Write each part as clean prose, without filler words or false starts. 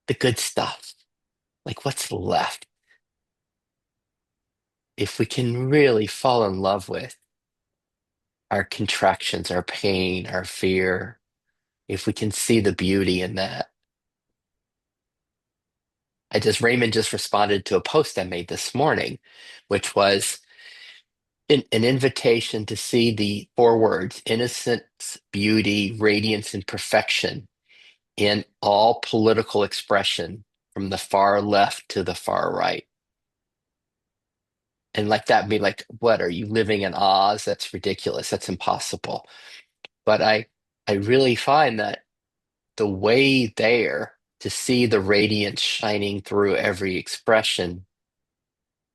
the good stuff, like what's left. If we can really fall in love with our contractions, our pain, our fear, if we can see the beauty in that. Raymond just responded to a post I made this morning, which was an invitation to see the four words, innocence, beauty, radiance, and perfection in all political expression from the far left to the far right. And like that be like, what are you living in Oz? That's ridiculous. That's impossible. But I really find that the way there to see the radiance shining through every expression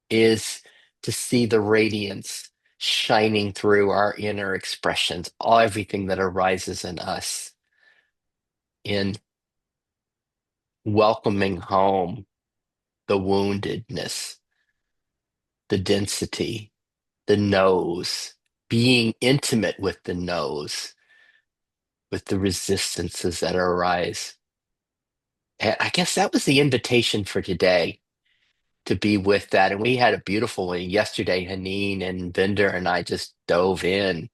is to see the radiance shining through our inner expressions, all everything that arises in us, in welcoming home the woundedness, the density, the nose, being intimate with the nose, with the resistances that arise. And I guess that was the invitation for today to be with that. And we had a beautiful one yesterday. Haneen and Vinder and I just dove in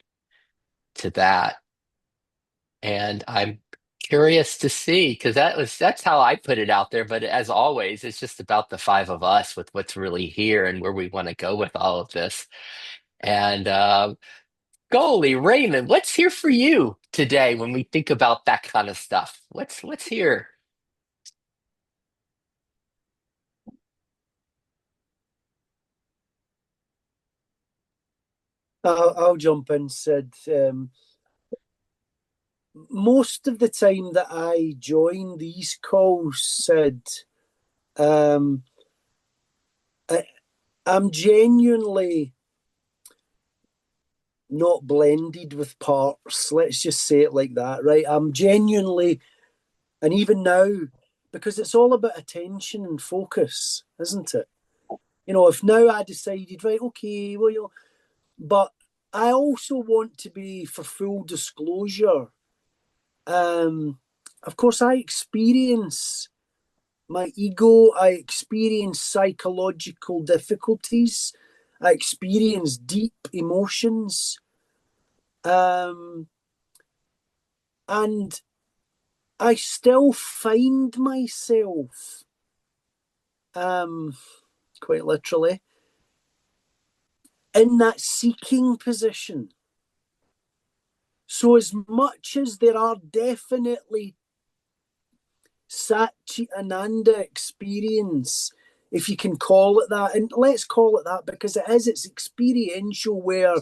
to that. And I'm curious to see because that's how I put it out there. But as always, it's just about the five of us with what's really here and where we want to go with all of this. And golly, Raymond, what's here for you today when we think about that kind of stuff? What's here? I'll jump in, Sid. Most of the time that I join these calls, Sid, um, I, I'm genuinely not blended with parts. Let's just say it like that, right? I'm genuinely, and even now, because it's all about attention and focus, isn't it? If now I decided, right, okay, well, but I also want to be, for full disclosure, um, of course, I experience my ego, I experience psychological difficulties, I experience deep emotions, um, and I still find myself, um, quite literally, in that seeking position. So, as much as there are definitely Satchi Ananda experience, if you can call it that. And let's call it that because it's experiential where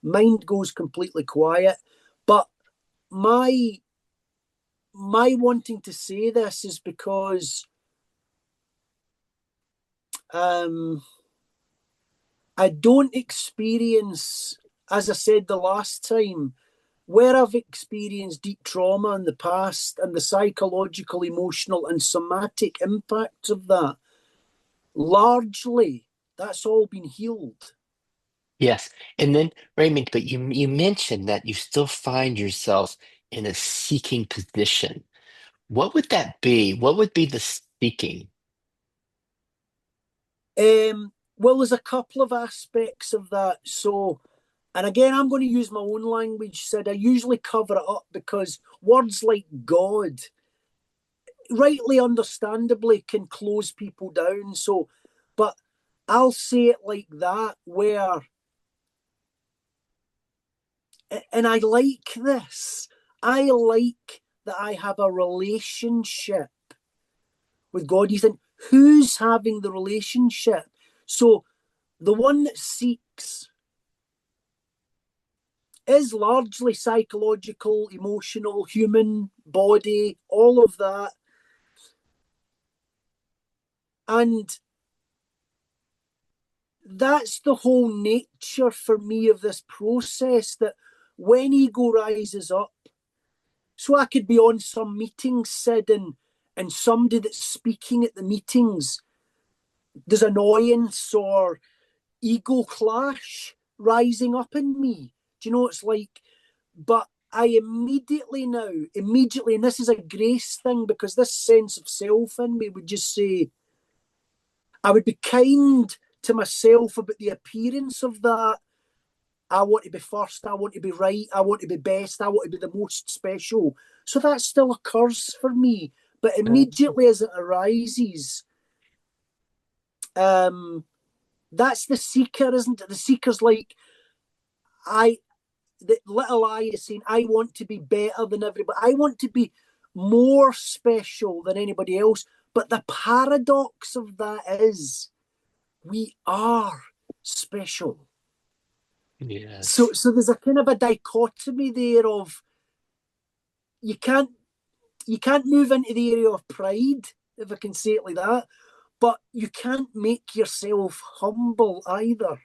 mind goes completely quiet. But my my wanting to say this is because um I don't experience, as I said the last time, where I've experienced deep trauma in the past and the psychological, emotional, and somatic impacts of that. Largely, that's all been healed. Yes. And then Raymond, but you mentioned that you still find yourself in a seeking position. What would that be? What would be the seeking? Well, there's a couple of aspects of that. So, and again, I'm going to use my own language. Said I usually cover it up because words like God, rightly understandably, can close people down. So, but I'll say it like that, where, and I like this. I like that I have a relationship with God. You think, who's having the relationship? So the one that seeks is largely psychological, emotional, human, body, all of that. And that's the whole nature for me of this process that when ego rises up, so I could be on some meetings, Sid, and somebody that's speaking at the meetings, there's annoyance or ego clash rising up in me. Do you know, it's like, but I immediately, and this is a grace thing because this sense of self in me would just say, I would be kind to myself about the appearance of that. I want to be first. I want to be right. I want to be best. I want to be the most special. So that still occurs for me. But immediately as it arises, um, that's the seeker, isn't it? The seeker's like, I, the little I is saying, I want to be better than everybody. I want to be more special than anybody else. But the paradox of that is we are special. So, Yes. so there's a kind of a dichotomy there of you can't you can't move into the area of pride, if I can say it like that, but you can't make yourself humble either.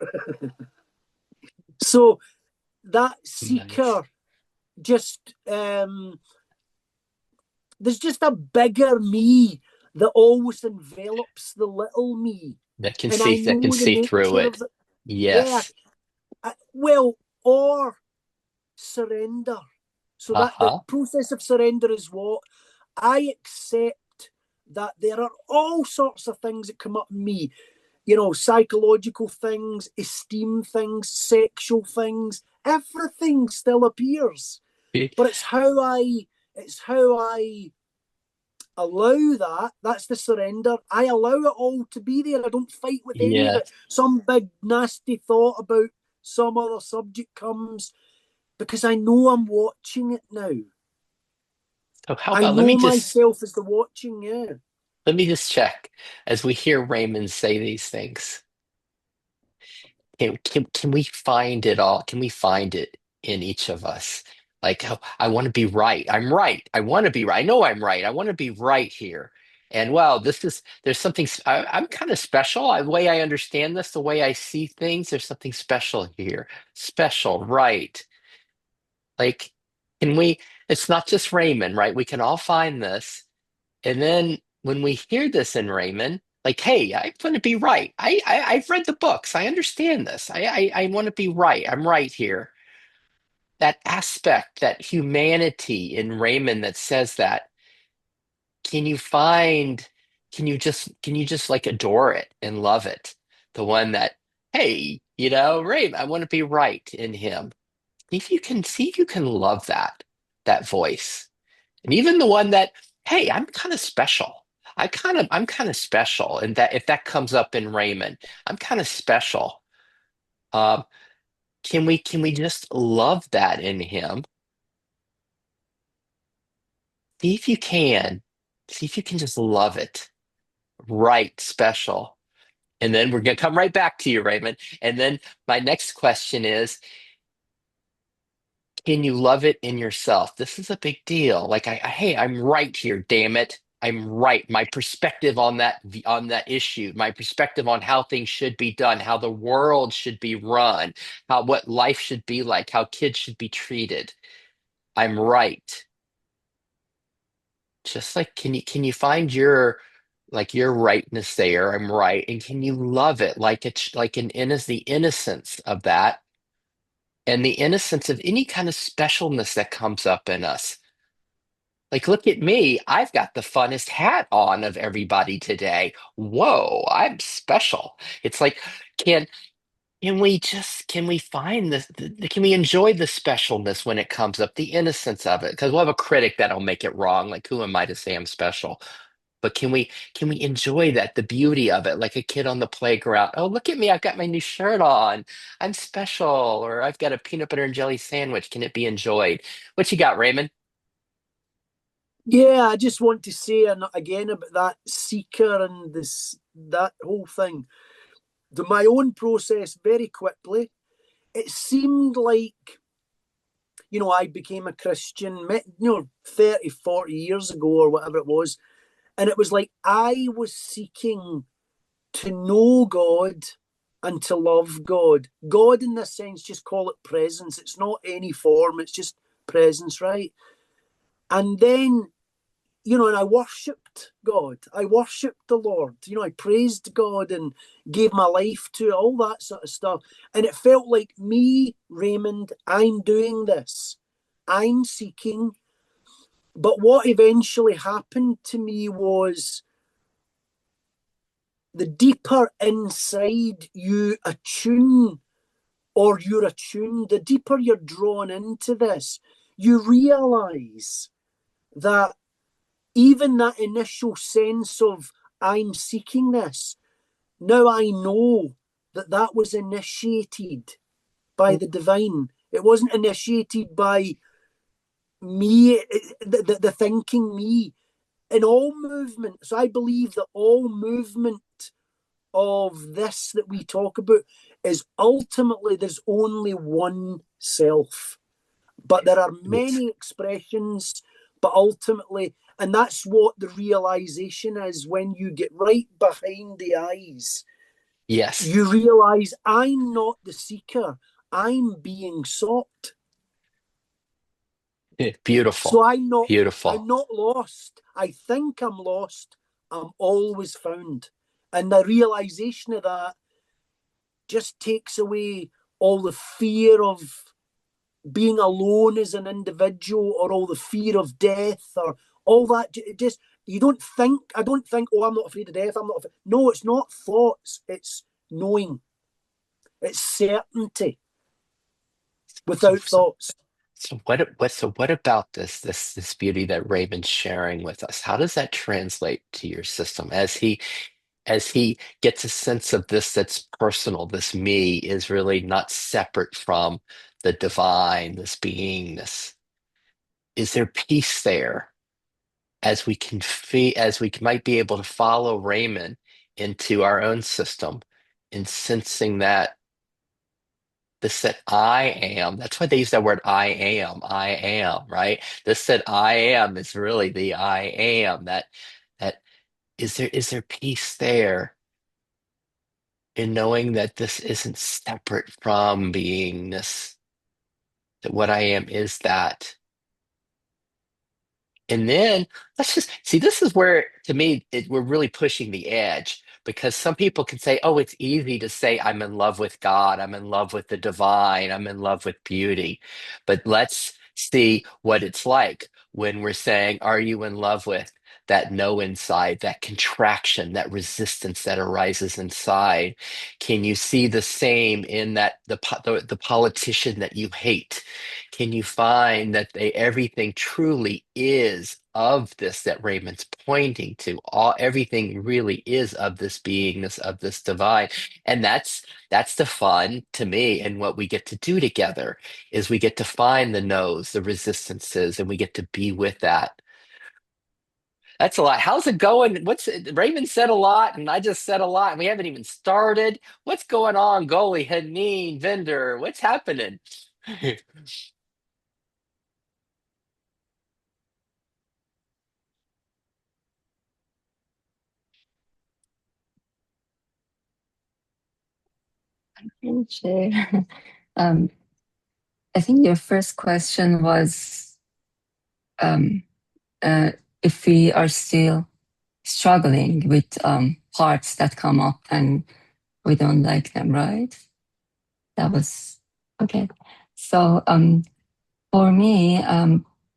So that Nice. seeker just there's just a bigger me that always envelops the little me, and I That can know the see through nature of it. it. Yeah, Yes. well, or surrender. So that the Uh-huh. process of surrender is what I accept that there are all sorts of things that come up in me, psychological things, esteem things, sexual things, everything still appears. But it's how I allow that. That's the surrender. I allow it all to be there. I don't fight with any of it. Yes. Some big nasty thought about some other subject comes because I know I'm watching it now. So how I about know myself as the watching, yeah. let me just check as we hear Raymond say these things. Can we find it all? Can we find it in each of us? Like, oh, I want to be right. I'm right. I want to be right. I know I'm right. I want to be right here. And well, there's something, I'm kind of special. The way I understand this, the way I see things, there's something special here. Special, right. Like, can we, it's not just Raymond, right? We can all find this. And then when we hear this in Raymond, like, hey, I want to be right. I've read the books. I understand this. I want to be right. I'm right here. That aspect, that humanity in Raymond that says that, can you find, can you just like adore it and love it? The one that, hey, Raymond, I want to be right in him. See if you can love that voice. And even the one that, hey, I'm kind of special. I'm kind of special. And that if that comes up in Raymond, I'm kind of special. Um, can we just love that in him? See if you can. See if you can just love it. Right, special. And then we're gonna come right back to you, Raymond. And then my next question is, can you love it in yourself? This is a big deal. Like hey, I'm right here, damn it. I'm right. My perspective on that issue, my perspective on how things should be done, how the world should be run, how what life should be like, how kids should be treated. I'm right. Just like can you find your like your rightness there? I'm right. And can you love it like it's like the innocence of that and the innocence of any kind of specialness that comes up in us. Like, look at me. I've got the funnest hat on of everybody today. Whoa, I'm special. It's like, can can we find can we enjoy the specialness when it comes up, the innocence of it? Because we'll have a critic that'll make it wrong. Like, who am I to say I'm special? But can we enjoy that, the beauty of it, like a kid on the playground? Oh, look at me, I've got my new shirt on. I'm special, or I've got a peanut butter and jelly sandwich. Can it be enjoyed? What you got, Raymond? Yeah, I just want to say again about that seeker and this that whole thing. My own process very quickly. It seemed like, I became a Christian, 30, 40 years ago or whatever it was. And it was like I was seeking to know God and to love God. God, in this sense, just call it presence. It's not any form, it's just presence, right? And then, and I worshipped God. I worshipped the Lord. I praised God and gave my life to it, all that sort of stuff. And it felt like me, Raymond, I'm doing this. I'm seeking. But what eventually happened to me was the deeper inside you attune or you're attuned, the deeper you're drawn into this, you realize that even that initial sense of I'm seeking this, now I know that that was initiated by the divine. It wasn't initiated by me, the thinking me. In all movement, so I believe that all movement of this that we talk about is ultimately there's only one self, but there are Yes. many expressions, but ultimately, and that's what the realization is when you get right behind the eyes. Yes. You realize I'm not the seeker, I'm being sought. So Beautiful. I'm Beautiful. not lost. I think I'm lost. I'm always found. And the realization of that just takes away all the fear of being alone as an individual or all the fear of death or all that. It just, you don't think, I don't think, oh, I'm not afraid of death. I'm not afraid. No, it's not thoughts. It's knowing. It's certainty So, without so, thoughts. so what about this beauty that Raven's sharing with us? How does that translate to your system as he gets a sense of this that's personal, this me is really not separate from the divine, this beingness. Is there peace there as we might be able to follow Raymond into our own system in sensing that this that I am, that's why they use that word I am, right? This that I am is really the I am. That is there peace there in knowing that this isn't separate from beingness, that what I am is that. And then let's just see, this is where, to me, we're really pushing the edge because some people can say, oh, it's easy to say, I'm in love with God, I'm in love with the divine, I'm in love with beauty. But let's see what it's like when we're saying, are you in love with that no inside, that contraction, that resistance that arises inside? Can you see the same in that the politician that you hate? Can you find that everything truly is of this that Raymond's pointing to? Everything really is of this beingness, of this divine. And that's the fun to me. And what we get to do together is we get to find the no's, the resistances, and we get to be with that. That's a lot. How's it going? Raymond said a lot, and I just said a lot, and we haven't even started. What's going on, goalie, Haneen, vendor? What's happening? Share. Um, I think your first question was um, uh, if we are still struggling with parts that come up and we don't like them, right? That was okay. So for me,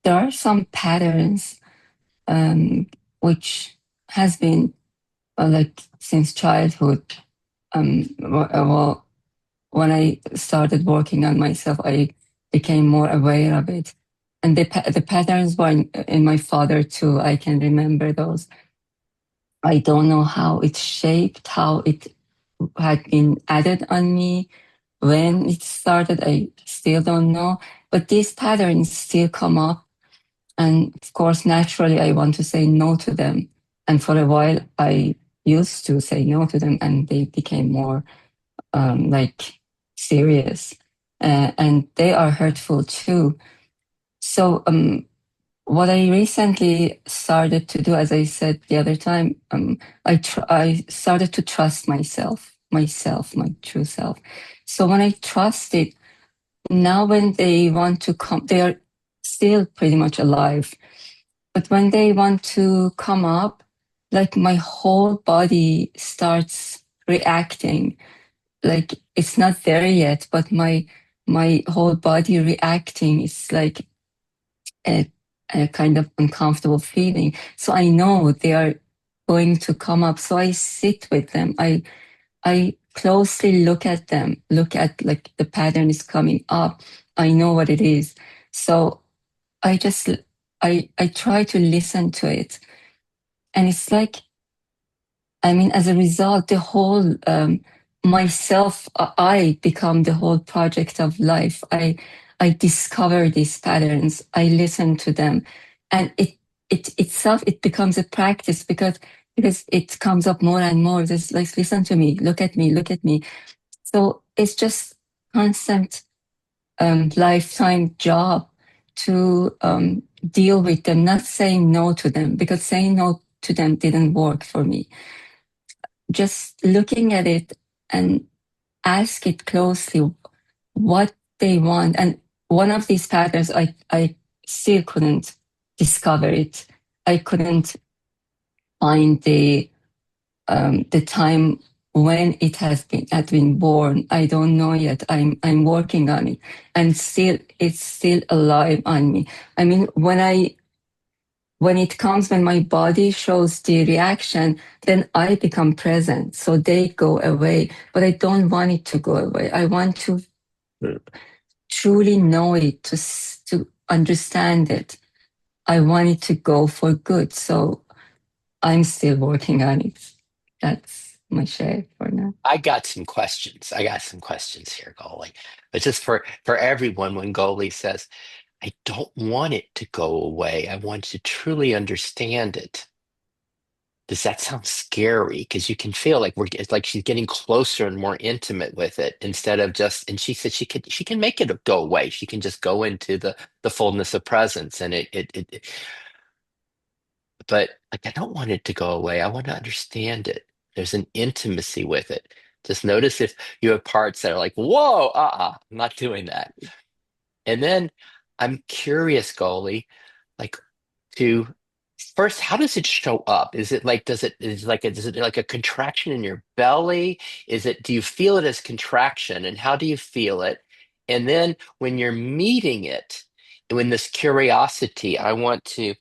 there are some patterns which has been like since childhood. Well, when I started working on myself, I became more aware of it. And the patterns were in my father too. I can remember those. I don't know how it shaped, how it had been added on me, when it started. I still don't know. But these patterns still come up. And of course, naturally, I want to say no to them. And for a while, I used to say no to them, and they became more like serious, and they are hurtful too. So what I recently started to do, as I said the other time, I started to trust myself, my true self. So when I trust it, now when they want to come, they are still pretty much alive. But when they want to come up, like my whole body starts reacting, like it's not there yet, but my whole body reacting. It's like a, a kind of uncomfortable feeling. So I know they are going to come up. So I sit with them. I closely look at them, look at like the pattern is coming up. I know what it is. So I just I try to listen to it. And it's like, I mean, as a result, the whole myself, I become the whole project of life. I discover these patterns. I listen to them, and it itself it becomes a practice because it comes up more and more. Just like listen to me, look at me, look at me. So it's just constant lifetime job to deal with them, not saying no to them, because saying no to them didn't work for me. Just looking at it and ask it closely what they want. And one of these patterns, I still couldn't discover it. I couldn't find the time when it had been born. I don't know yet. I'm working on it, and still it's still alive on me. I mean, when it comes, when my body shows the reaction, then I become present. So they go away, but I don't want it to go away. I want to truly know it, to understand it. I want it to go for good. So I'm still working on it. That's my share for now. I got some questions. I got some questions here, Goalie. But just for everyone, when Goalie says, I don't want it to go away, I want to truly understand it. Does that sound scary? Because you can feel like it's like she's getting closer and more intimate with it instead of just, and she said she can make it go away. She can just go into the fullness of presence. And but like I don't want it to go away. I want to understand it. There's an intimacy with it. Just notice if you have parts that are like, whoa, I'm not doing that. And then I'm curious, Goalie, like to first, how does it show up? Is it like, is it like a contraction in your belly? Do you feel it as contraction and how do you feel it? And then when you're meeting it, when this curiosity, I want to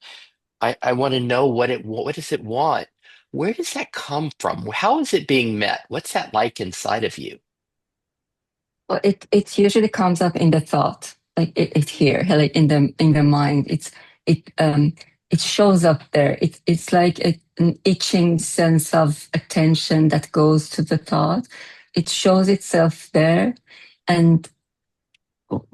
know what does it want? Where does that come from? How is it being met? What's that like inside of you? Well, it usually comes up in the thought, like it here, like in the mind. It it shows up there. It's like an itching sense of attention that goes to the thought. It shows itself there, and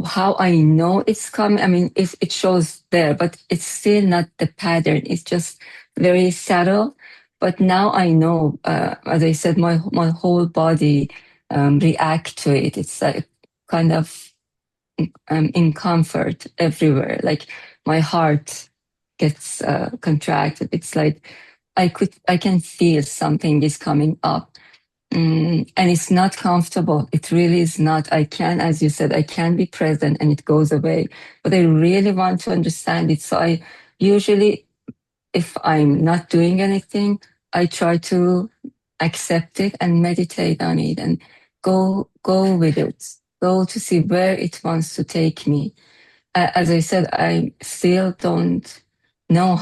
how I know it's coming. I mean, it shows there, but it's still not the pattern. It's just very subtle. But now I know, as I said, my whole body react to it. It's like kind of in comfort everywhere. Like my heart gets contracted. It's like I can feel something is coming up. And it's not comfortable. It really is not. I can, as you said, I can be present and it goes away. But I really want to understand it. So I usually, if I'm not doing anything, I try to accept it and meditate on it and go with it. Go to see where it wants to take me. As I said, I still don't know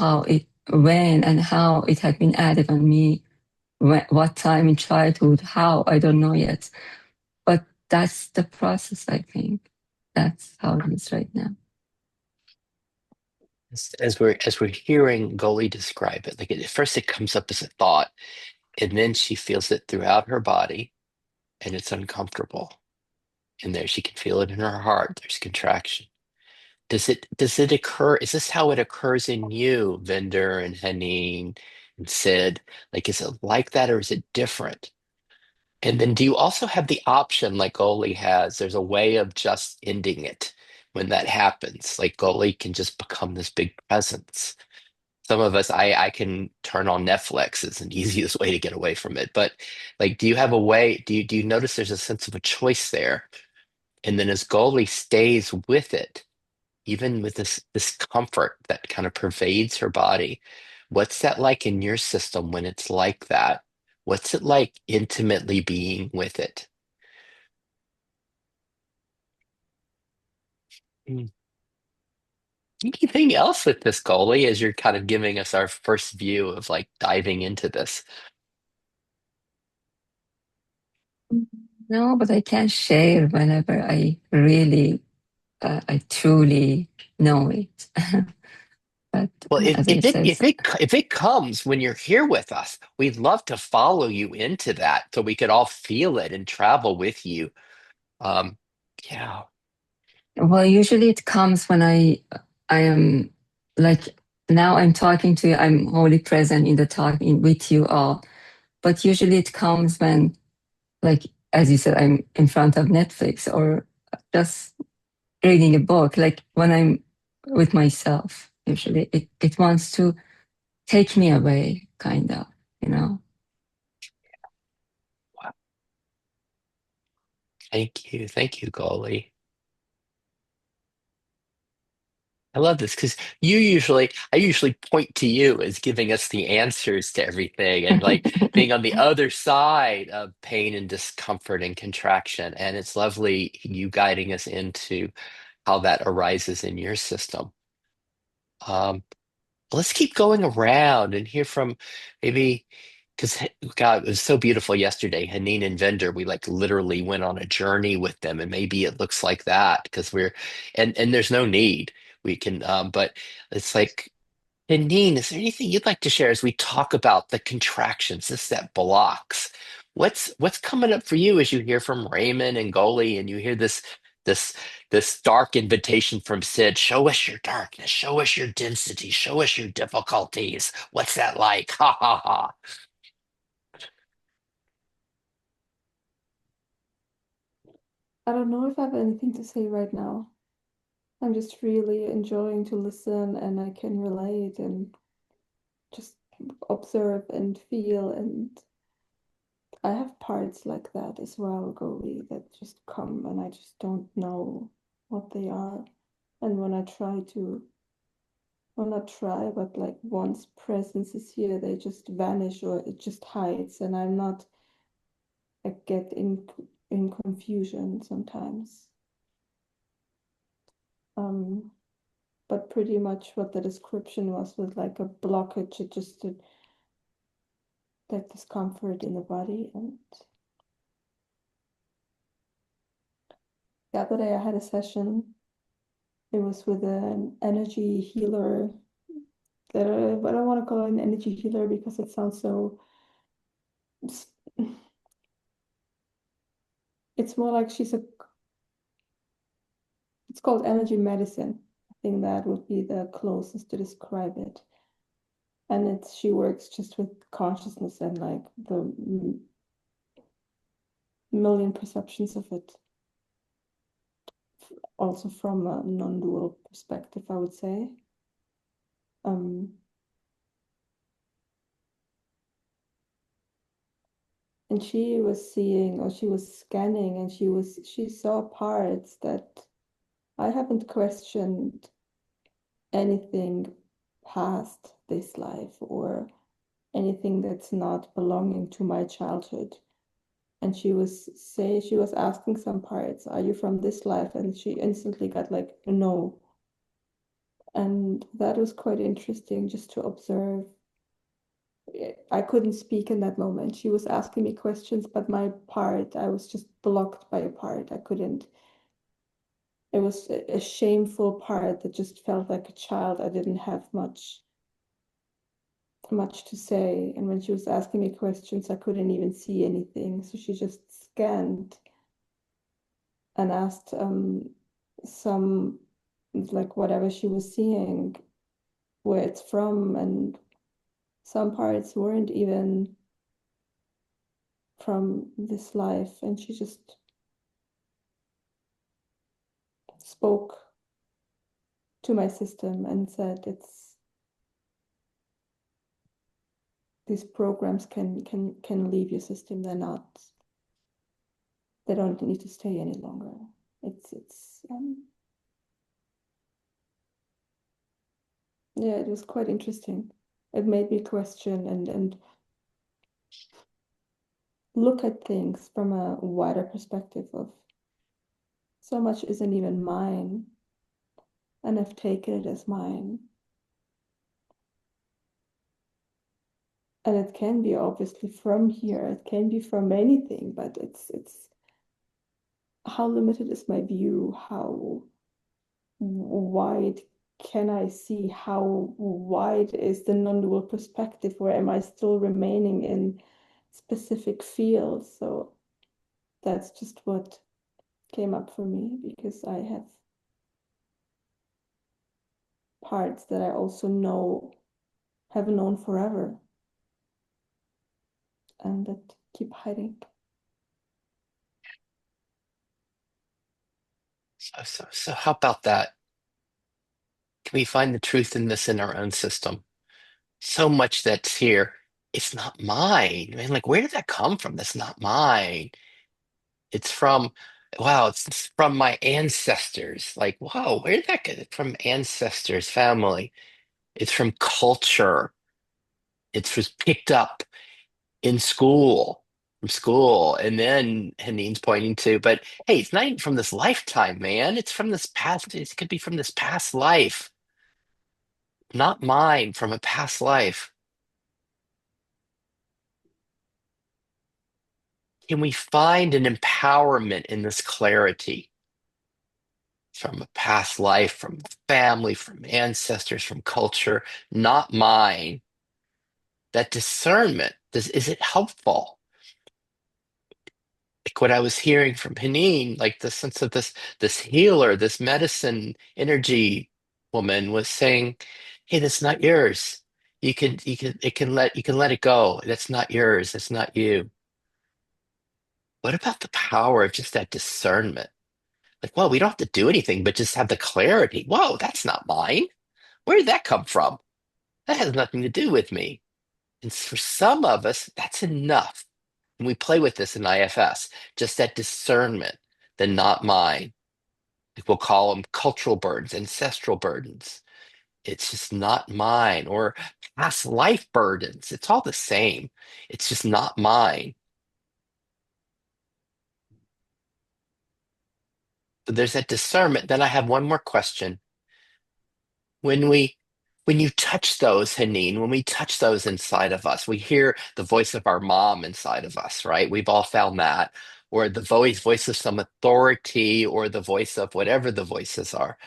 when and how it had been added on me, what time in childhood, how, I don't know yet. But that's the process, I think. That's how it is right now. As we're hearing Goalie describe it, like at first it comes up as a thought, and then she feels it throughout her body, and it's uncomfortable. And there she can feel it in her heart. There's contraction. Does it occur? Is this how it occurs in you, Vinder and Haneen and Sid? Like, is it like that or is it different? And then do you also have the option, like Goalie has, there's a way of just ending it when that happens. Like Goalie can just become this big presence. Some of us, I can turn on Netflix. It's an easiest way to get away from it. But like, do you have a way? Do you notice there's a sense of a choice there? And then as Goalie stays with it, even with this comfort that kind of pervades her body, what's that like in your system when it's like that? What's it like intimately being with it? Mm. Anything else with this goalie as you're kind of giving us our first view of like diving into this? No, but I can share whenever I truly know it. But Well, if, as I if it said, if it if it comes when you're here with us, we'd love to follow you into that so we could all feel it and travel with you. Um, yeah. well, usually it comes when I am like now I'm talking to you, I'm wholly present in the talking with you all. But usually it comes when, like as you said, I'm in front of Netflix or just reading a book, like when I'm with myself. Usually it wants to take me away, kind of, you know. Wow. Thank you, goalie. I love this because I usually point to you as giving us the answers to everything and like being on the other side of pain and discomfort and contraction. And it's lovely you guiding us into how that arises in your system. Um, let's keep going around and hear from maybe because God, it was so beautiful yesterday. Haneen and Vendor, we like literally went on a journey with them, and maybe it looks like that because and there's no need. We can, but it's like Haneen, is there anything you'd like to share as we talk about the contractions, this that blocks? What's coming up for you as you hear from Raymond and Goalie, and you hear this this dark invitation from Sid? Show us your darkness, show us your density, show us your difficulties. What's that like? Ha ha ha. I don't know if I have anything to say right now. I'm just really enjoying to listen and I can relate and just observe and feel. And I have parts like that as well, Goldie, that just come and I just don't know what they are. And well, not try, but like once presence is here, they just vanish or it just hides. And I get in confusion sometimes. Um, but pretty much what the description was like a blockage, it just that discomfort in the body. And the other day I had a session. It was with an energy healer. But I don't want to call it an energy healer because it sounds so. It's more like she's a. It's called energy medicine. I think that would be the closest to describe it. And she works just with consciousness and like the million perceptions of it, also from a non-dual perspective, I would say. Um, and she was seeing, or she was scanning, and she saw parts that I haven't questioned anything past this life or anything that's not belonging to my childhood. And she was asking some parts, are you from this life? And she instantly got like, no. And that was quite interesting just to observe. I couldn't speak in that moment. She was asking me questions, but my part, I was just blocked by a part. I couldn't. It was a shameful part that just felt like a child. I didn't have much to say. And when she was asking me questions, I couldn't even see anything. So she just scanned and asked some like whatever she was seeing, where it's from, and some parts weren't even from this life. And she just spoke to my system and said it's these programs can leave your system. They don't need to stay any longer. It's yeah, it was quite interesting. It made me question and look at things from a wider perspective of so much isn't even mine. and I've taken it as mine. And it can be obviously from here, it can be from anything, but it's how limited is my view, how wide can I see, how wide is the non-dual perspective, where am I still remaining in specific fields? So that's just what came up for me, because I have parts that I also know have known forever and that keep hiding. So how about that? Can we find the truth in this in our own system? So much that's here, it's not mine. Man, like, where did that come from? That's not mine. It's from, wow, it's from my ancestors. Like, wow, where did that get from? Ancestors, family. It's from culture. It was picked up in school, from school. And then Hanine's pointing to, but hey, it's not even from this lifetime, man. It's from this past, it could be from this past life, not mine, from a past life. Can we find an empowerment in this clarity from a past life, from family, from ancestors, from culture, not mine? That discernment, is it helpful? Like what I was hearing from Hanine, like the sense of this healer, this medicine energy woman was saying, hey, that's not yours. You can let it go. That's not yours. That's not you. What about the power of just that discernment? Like, well, we don't have to do anything, but just have the clarity. Whoa, that's not mine. Where did that come from? That has nothing to do with me. And for some of us, that's enough. And we play with this in IFS, just that discernment, the not mine. Like we'll call them cultural burdens, ancestral burdens. It's just not mine, or past life burdens. It's all the same. It's just not mine. So there's that discernment. Then I have one more question. when we when you touch those, Hanine, when we touch those inside of us, we hear the voice of our mom inside of us, right? We've all found that, or the voice of some authority, or the voice of whatever the voices are.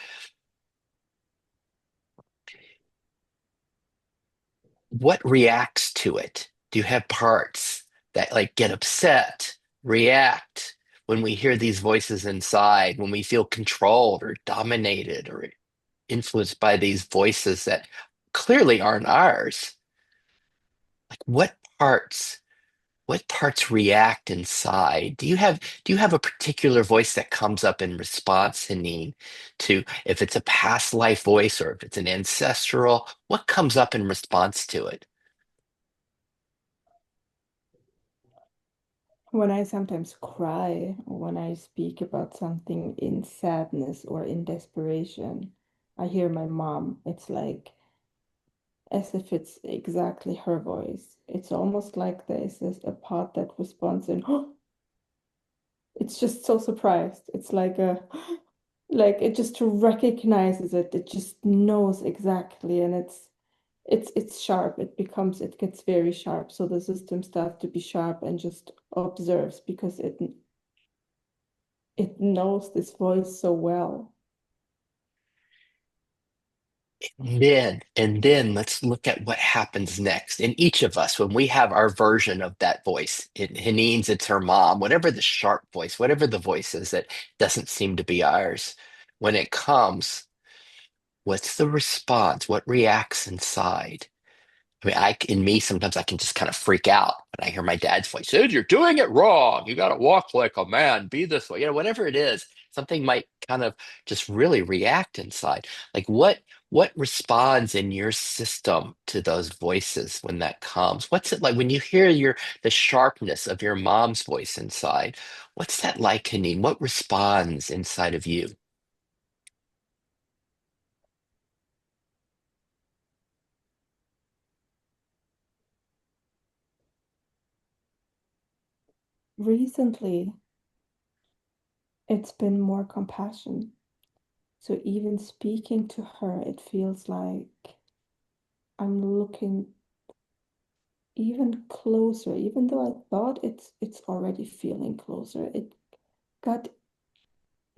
What reacts to it? Do you have parts that like get upset, react when we hear these voices inside, when we feel controlled or dominated or influenced by these voices that clearly aren't ours? Like what parts react inside? Do you have a particular voice that comes up in response, Hanine, to if it's a past life voice or if it's an ancestral, what comes up in response to it? When I sometimes cry, or when I speak about something in sadness or in desperation, I hear my mom. It's like as if it's exactly her voice. It's almost like there's a part that responds and it's just so surprised. It's like a like it just recognizes it. It just knows exactly, and it's sharp. It gets very sharp. So the system starts to be sharp and just observes because it knows this voice so well. And then let's look at what happens next in each of us when we have our version of that voice. In Hanine's, it's her mom, whatever the sharp voice, whatever the voice is that doesn't seem to be ours. When it comes, what's the response? What reacts inside? I mean, in me, sometimes I can just kind of freak out when I hear my dad's voice. Sid, you're doing it wrong. You got to walk like a man, be this way. Whatever it is, something might kind of just really react inside. Like what responds in your system to those voices when that comes? What's it like when you hear the sharpness of your mom's voice inside? What's that like, Hanine? What responds inside of you? Recently, it's been more compassion. So even speaking to her, it feels like I'm looking even closer, even though I thought it's already feeling closer. It got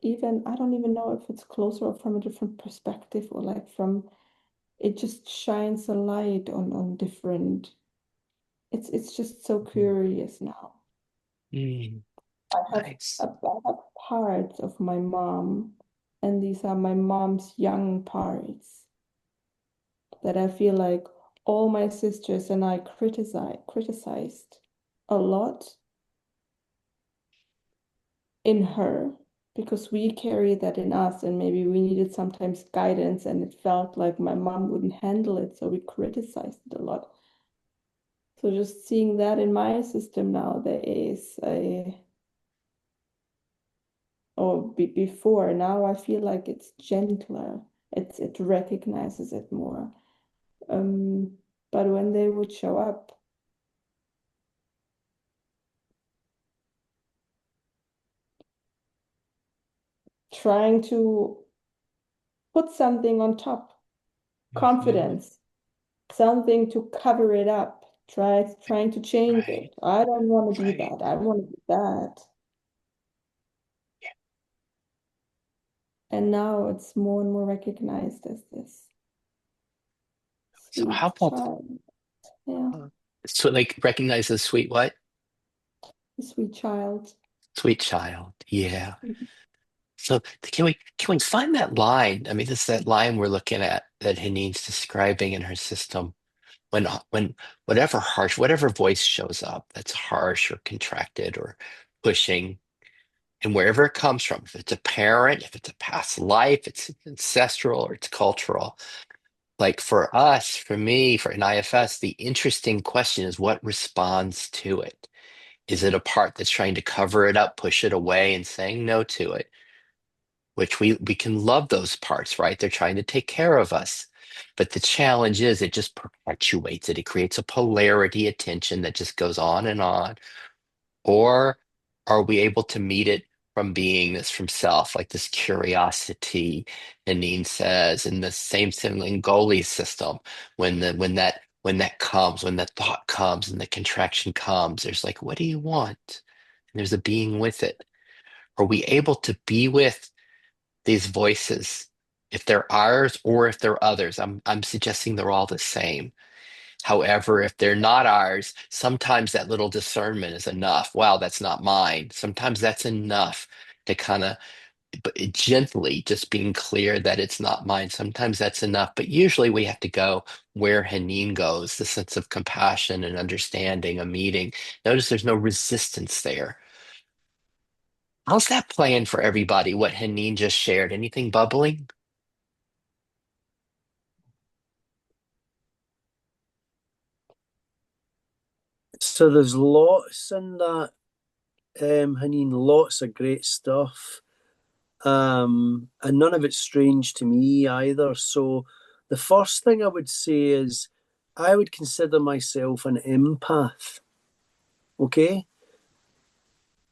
even, I don't even know if it's closer or from a different perspective, or like from, it just shines a light on different, it's just so curious now. Mm, I have nice. I have parts of my mom, and these are my mom's young parts that I feel like all my sisters and I criticized a lot in her, because we carry that in us, and maybe we needed sometimes guidance, and it felt like my mom wouldn't handle it, so we criticized it a lot. So just seeing that in my system nowadays, before, now I feel like it's gentler. It recognizes it more. But when they would show up, trying to put something on top, Mhm. confidence, something to cover it up, trying to change Right, it. I don't want to be right. that. I want to be that. And now it's more and more recognized as this So how sweet about child. Yeah, so like recognize the sweet what? a sweet child. Sweet child. Yeah. So can we find that line? I mean, this is that line we're looking at that Hanine's describing in her system. When whatever voice shows up that's harsh or contracted or pushing, and wherever it comes from, if it's a parent, if it's a past life, it's ancestral or it's cultural. Like for us, for me, for an IFS, the interesting question is what responds to it. Is it a part that's trying to cover it up, push it away, and saying no to it? Which we can love those parts, right? They're trying to take care of us. But the challenge is it just perpetuates it. It creates a polarity, a tension that just goes on and on. Or are we able to meet it from beingness, from self, like this curiosity, Nanine says, and the same thing in Goli's system. When that comes, when that thought comes and the contraction comes, there's like, what do you want? And there's a being with it. Are we able to be with these voices, if they're ours or if they're others? I'm suggesting they're all the same. However, if they're not ours, sometimes that little discernment is enough. Wow, that's not mine. Sometimes that's enough to kind of, but gently just being clear that it's not mine. Sometimes that's enough. But usually we have to go where Hanine goes, the sense of compassion and understanding, a meeting. Notice there's no resistance there. How's that playing for everybody? What Hanine just shared? Anything bubbling? So there's lots in that, Haneen, lots of great stuff. And none of it's strange to me either. So the first thing I would say is I would consider myself an empath. Okay.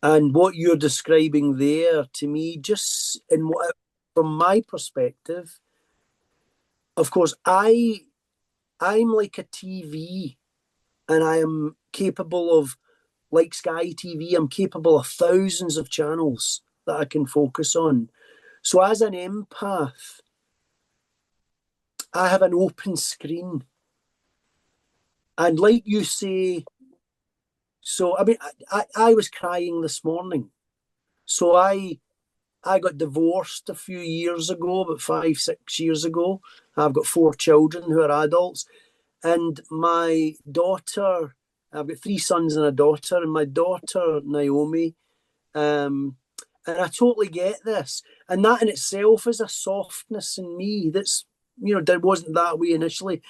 And what you're describing there to me, just in what, from my perspective, of course, I'm like a TV, and I am capable of, like Sky TV, I'm capable of thousands of channels that I can focus on. So as an empath, I have an open screen. And like you say, so I mean, I was crying this morning. So I got divorced a few years ago, about 5, 6 years ago. I've got 4 children who are adults, and my daughter. I've got 3 sons and a daughter, and my daughter Naomi. Um, and I totally get this, and that in itself is a softness in me. That's, that wasn't that way initially,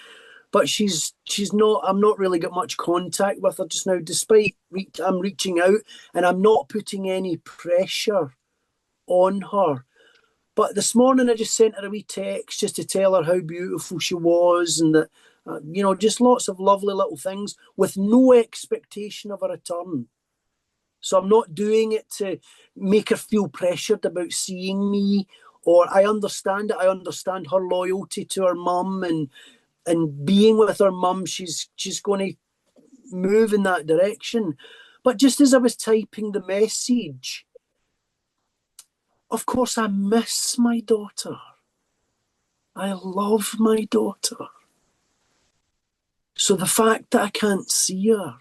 but she's not. I'm not really got much contact with her just now, despite I'm reaching out, and I'm not putting any pressure on her. But this morning I just sent her a wee text just to tell her how beautiful she was, and that, just lots of lovely little things with no expectation of a return. So I'm not doing it to make her feel pressured about seeing me or I understand it. I understand her loyalty to her mum, and being with her mum, she's going to move in that direction. But just as I was typing the message, of course, I miss my daughter. I love my daughter. So the fact that I can't see her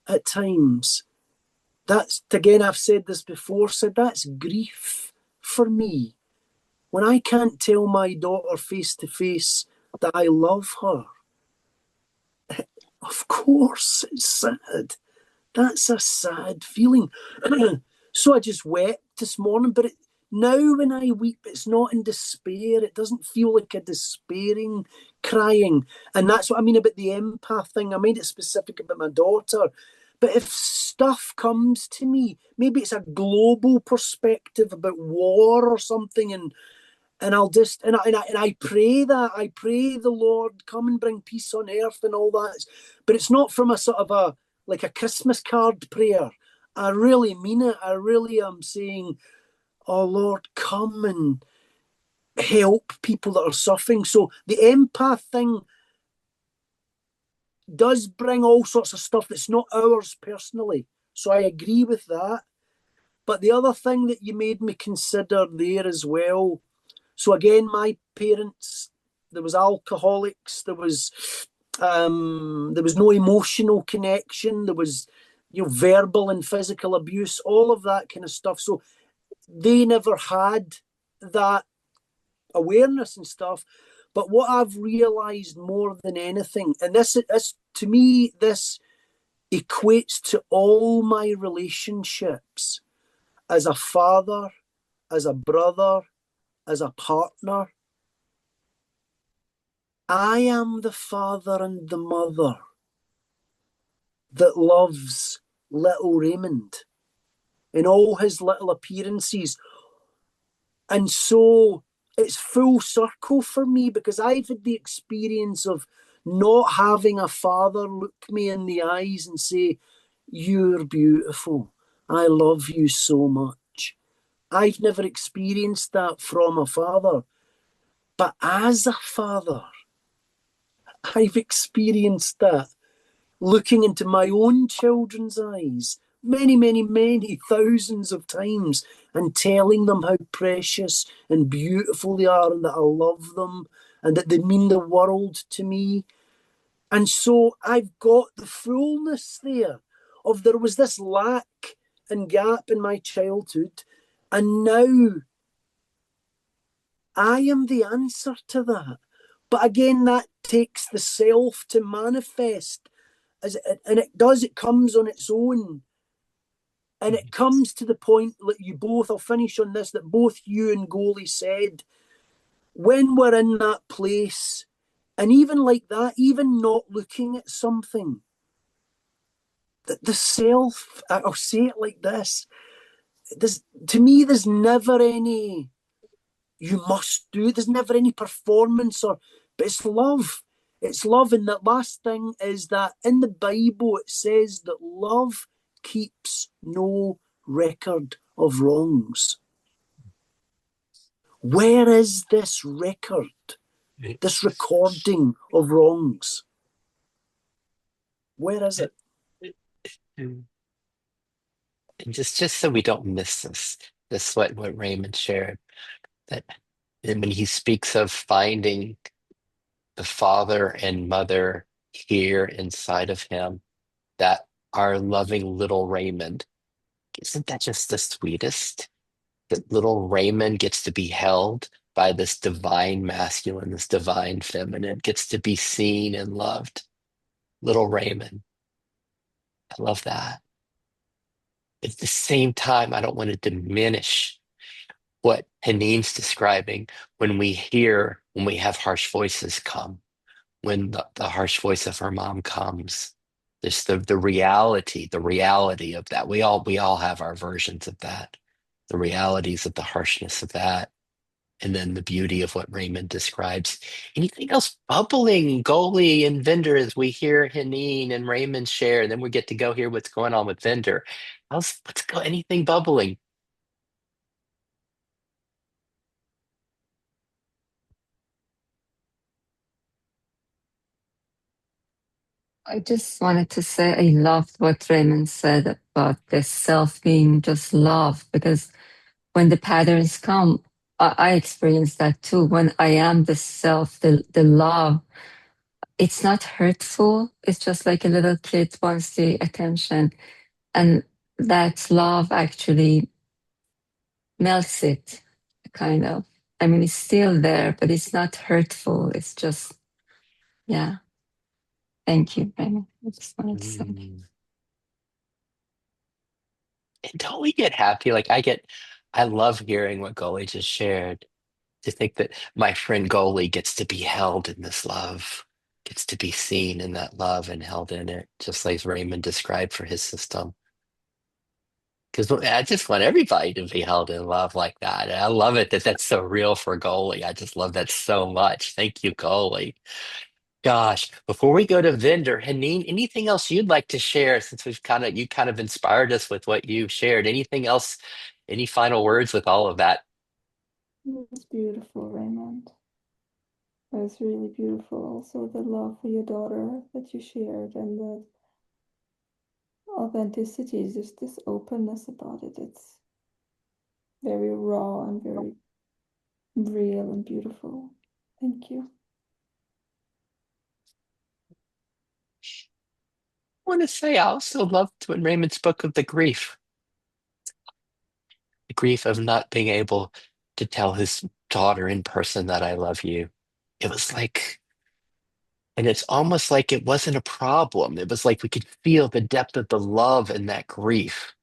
at times, that's, again, I've said this before, said that's grief for me. When I can't tell my daughter face to face that I love her, of course it's sad. That's a sad feeling. So I just wept this morning, but now when I weep, it's not in despair. It doesn't feel like a despairing crying. And that's what I mean about the empath thing. I made it specific about my daughter. But if stuff comes to me, maybe it's a global perspective about war or something, and I'll just and I pray that I pray the Lord come and bring peace on earth and all that, but it's not from a sort of a like a Christmas card prayer. I really mean it. I really am saying, "Oh Lord, come and help people that are suffering." So the empath thing does bring all sorts of stuff that's not ours personally. So I agree with that. But the other thing that you made me consider there as well. So again, my parents, there was alcoholics, there was no emotional connection, there was verbal and physical abuse, all of that kind of stuff. So they never had that awareness and stuff. But what I've realized more than anything, and this to me, this equates to all my relationships as a father, as a brother, as a partner. I am the father and the mother that loves little Raymond in all his little appearances. And so it's full circle for me, because I've had the experience of not having a father look me in the eyes and say, "You're beautiful. I love you so much." I've never experienced that from a father. But as a father, I've experienced that looking into my own children's eyes many, many, many thousands of times and telling them how precious and beautiful they are and that I love them and that they mean the world to me. And so I've got the fullness there of there was this lack and gap in my childhood, and now I am the answer to that. But again, that takes the self to manifest, and it does, it comes on its own. And it comes to the point that you both, I'll finish on this, that both you and Goalie said, when we're in that place, and even like that, even not looking at something, that the self, I'll say it like this, to me, there's never any, you must do, there's never any performance, but it's love. It's love. And that last thing is that in the Bible, it says that love keeps no record of wrongs. Where is this record, this recording of wrongs? Where is it? And just so we don't miss this what Raymond shared, that when he speaks of finding the father and mother here inside of him, that our loving little Raymond, isn't that just the sweetest? That little Raymond gets to be held by this divine masculine, this divine feminine, gets to be seen and loved. Little Raymond. I love that. At the same time, I don't want to diminish what Haneen's describing when we have harsh voices come, when the harsh voice of her mom comes. There's the reality of that. We all have our versions of that, the realities of the harshness of that, and then the beauty of what Raymond describes. Anything else bubbling, Goalie and Vendor, as we hear Haneen and Raymond share, and then we get to go hear what's going on with Vendor. Anything bubbling? I just wanted to say I loved what Raymond said about the self being just love, because when the patterns come, I experience that too. When I am the self, the love, it's not hurtful. It's just like a little kid wants the attention. And that love actually melts it, kind of. I mean, it's still there, but it's not hurtful. It's just, yeah. Thank you, Raymond. I just wanted to say that. Mm. And don't we get happy? I love hearing what Goli just shared. To think that my friend Goli gets to be held in this love, gets to be seen in that love and held in it, just like Raymond described for his system. Because I just want everybody to be held in love like that. And I love it that that's so real for Goli. I just love that so much. Thank you, Goli. Gosh, before we go to Vendor, Haneen, anything else you'd like to share since you kind of inspired us with what you shared? Anything else, any final words with all of that? It's beautiful, Raymond. It's really beautiful. Also, the love for your daughter that you shared and the authenticity, just this openness about it. It's very raw and very real and beautiful. Thank you. I want to say I also loved when Raymond spoke of the grief of not being able to tell his daughter in person that I love you. It was like, and it's almost like it wasn't a problem. It was like we could feel the depth of the love in that grief.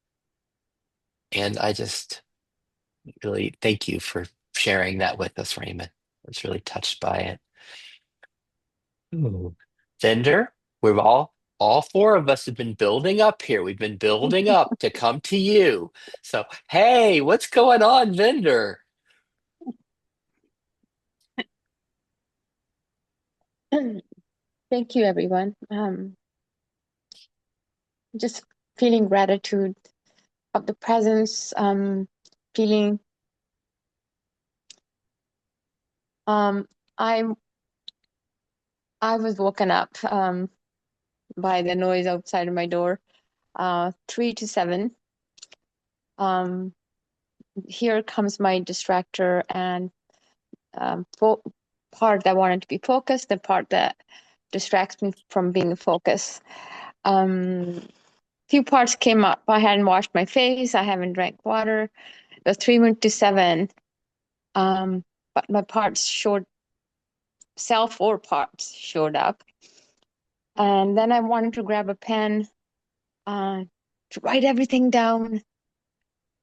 And I just really thank you for sharing that with us, Raymond. I was really touched by it. Ooh. Vendor, all four of us have been building up here. We've been building up to come to you. So, hey, what's going on, Vendor? Thank you, everyone. Just feeling gratitude of the presence, feeling um, I'm I was woken up by the noise outside of my door, 3 to 7. Um, Here comes my distractor and part that wanted to be focused, the part that distracts me from being focused. Few parts came up. I hadn't washed my face. I haven't drank water. The 3 to 7. But my parts showed self or parts showed up. And then I wanted to grab a pen to write everything down.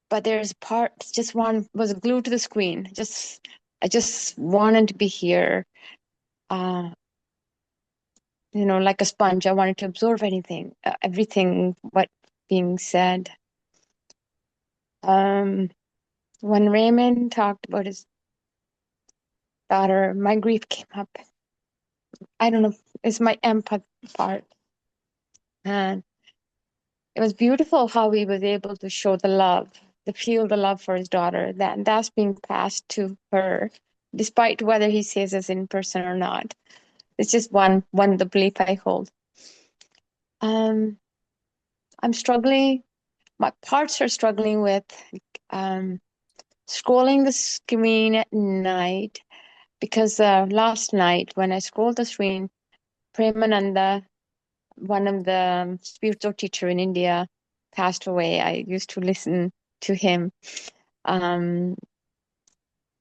But there's parts just one was glued to the screen. I just wanted to be here. Uh, like a sponge. I wanted to absorb everything what being said. When Raymond talked about his daughter, my grief came up. I don't know, it's my empath part. And it was beautiful how he was able to show the love, to feel the love for his daughter. That's being passed to her, despite whether he says it's in person or not. It's just one the belief I hold. I'm struggling. My parts are struggling with scrolling the screen at night because last night when I scrolled the screen, Premananda, one of the spiritual teacher in India, passed away. I used to listen to him.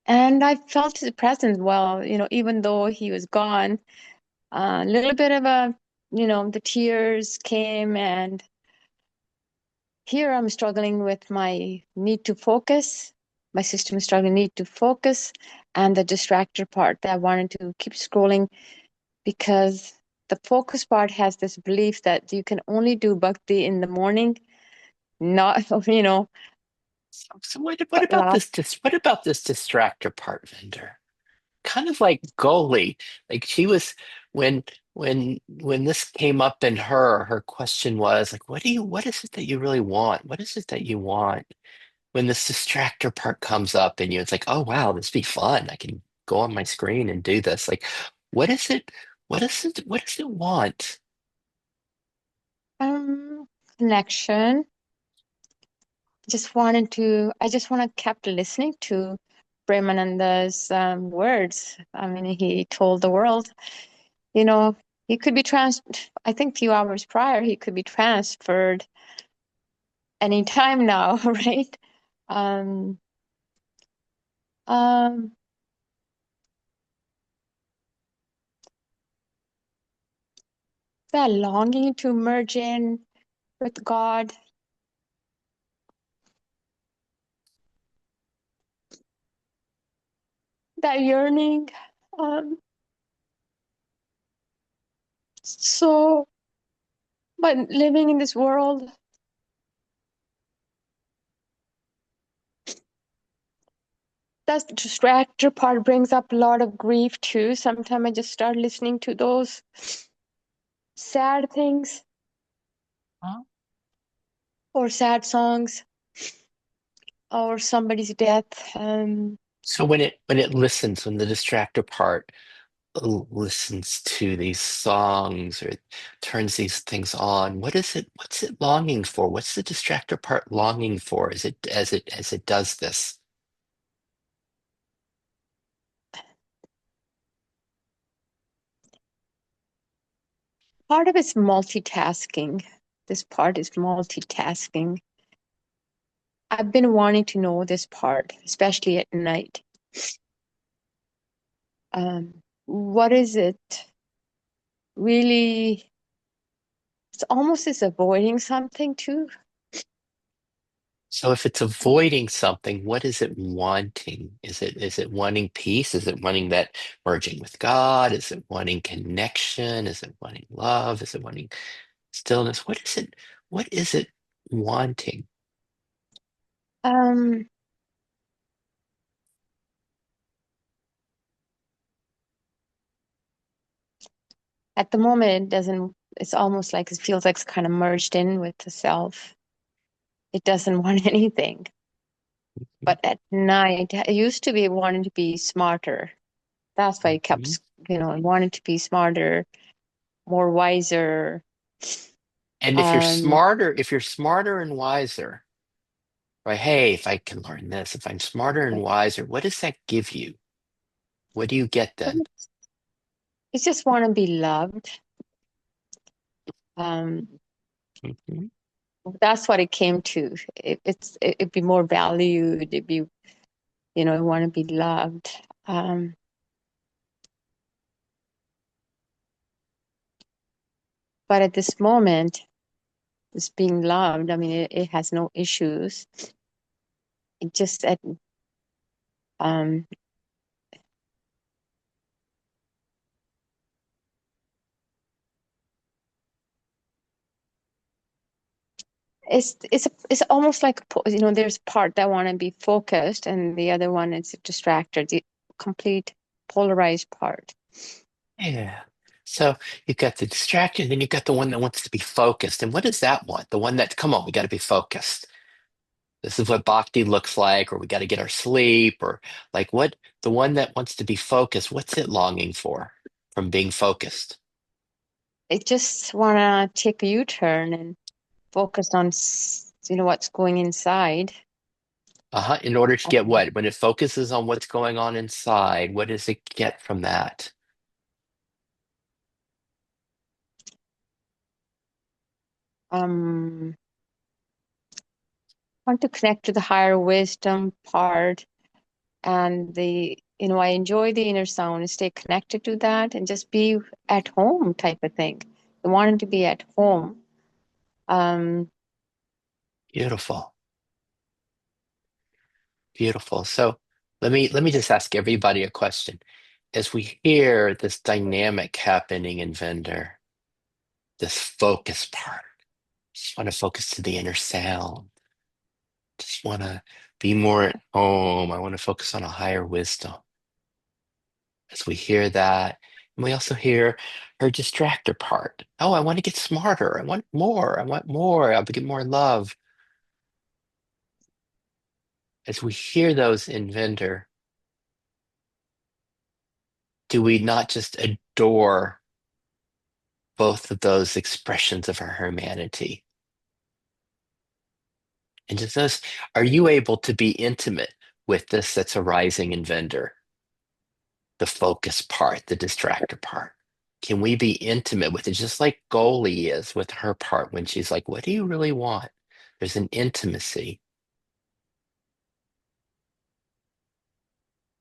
And I felt his presence well, even though he was gone. A little bit of the tears came, and here I'm struggling with my need to focus. My system is struggling need to focus, and the distractor part that I wanted to keep scrolling because the focus part has this belief that you can only do bhakti in the morning, not, So what but about last. what about this distractor part, Vendor? Kind of like Goalie. Like she was when when this came up in her question was like, what is it that you really want? What is it that you want? When this distractor part comes up in you, it's like, oh wow, this be fun. I can go on my screen and do this. Like, what is it? What does it want? Um, Connection. I just want to kept listening to Premananda's words. I mean, he told the world, you know, he could be I think a few hours prior, he could be transferred anytime now, right? Um, um, that longing to merge in with God, that yearning. Um, so, but living in this world, that distractor part brings up a lot of grief too. Sometimes I just start listening to those sad things Huh? or sad songs or somebody's death. So when the distractor part listens to these songs or turns these things on, what's it longing for? What's the distractor part longing for as it does this? Part of it's multitasking. This part is multitasking. I've been wanting to know this part, especially at night. What is it? Really, it's almost as avoiding something too. So if it's avoiding something, what is it wanting? Is it wanting peace? Is it wanting that merging with God? Is it wanting connection? Is it wanting love? Is it wanting stillness? What is it wanting? Um, at the moment, it doesn't, it's almost like it feels like it's kind of merged in with the self. It doesn't want anything. But at night, I used to be wanting to be smarter. That's why I Mhm. kept, I wanted to be smarter, more wiser. And Um, if you're smarter and wiser, right? Hey, if I can learn this, if I'm smarter and wiser, what does that give you? What do you get then? I just want to be loved. Um, Mhm. that's what it came to. It'd be more valued. It'd be, I want to be loved. Um, but at this moment, this being loved, I mean, it has no issues. It just um, it's almost like there's a part that want to be focused, and the other one is distracted. The complete polarized part. Yeah. So you've got the distraction, then you've got the one that wants to be focused. And what does that want? The one that, come on, we got to be focused. This is what bhakti looks like, or we got to get our sleep, or like what the one that wants to be focused, what's it longing for from being focused? It just want to take a U-turn and focus on what's going inside. Uh-huh. In order to get what? When it focuses on what's going on inside, what does it get from that? Um, want to connect to the higher wisdom part, and I enjoy the inner sound and stay connected to that and just be at home type of thing. I wanted to be at home. Um, Beautiful. Beautiful. So let me just ask everybody a question. As we hear this dynamic happening in Vendor, this focus part, just want to focus to the inner sound. Just want to be more at home. I want to focus on a higher wisdom. As we hear that, and we also hear her distractor part. Oh, I want to get smarter. I want more. I want more. I want to get more love. As we hear those in Vendor, do we not just adore both of those expressions of her humanity. And just those, are you able to be intimate with this that's arising in vendor? The focus part, the distractor part. Can we be intimate with it? Just like Goalie is with her part when she's like, what do you really want? There's an intimacy.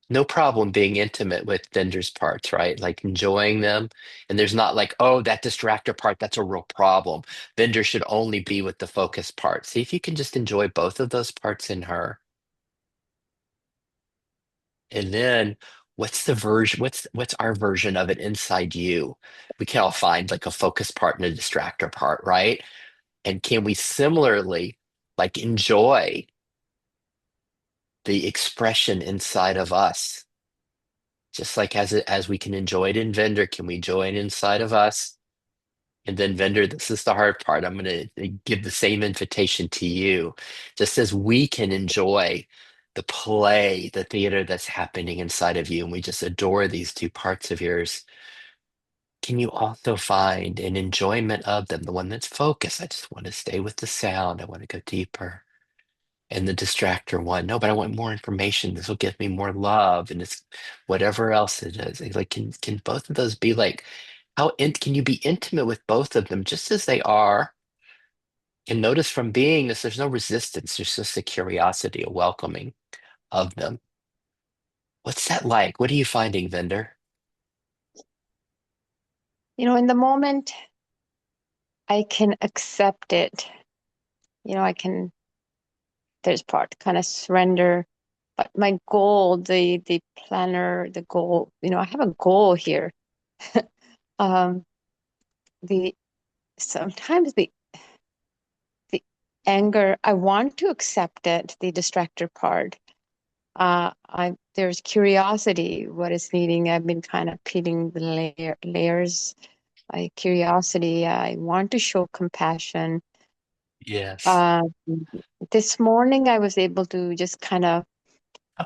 No problem being intimate with vendors' parts, right? Like enjoying them. And there's not like, oh, that distractor part, that's a real problem. Vendor should only be with the focus part. See if you can just enjoy both of those parts in her. And then what's the version, what's our version of it inside you? We can all find like a focus part and a distractor part, right? And can we similarly like enjoy the expression inside of us? Just like as we can enjoy it in vendor, can we enjoy it inside of us? And then vendor, this is the hard part. I'm going to give the same invitation to you. Just as we can enjoy the play, the theater that's happening inside of you, and we just adore these two parts of yours, can you also find an enjoyment of them, the one that's focused? I just want to stay with the sound. I want to go deeper. And the distractor one, no, but I want more information. This will give me more love, and it's whatever else it is. It's like, can both of those be like, can you be intimate with both of them just as they are? And notice from being this, there's no resistance. There's just a curiosity, a welcoming of them. What's that like? What are you finding, Vendor? In the moment, I can accept it. I can, there's part kind of surrender. But my goal, the planner, the goal, I have a goal here. Um, the sometimes the anger, I want to accept it, the distractor part. There's curiosity, what is needing. I've been kind of peeling the layers. Curiosity. I want to show compassion. Yes. Um, this morning I was able to just kind of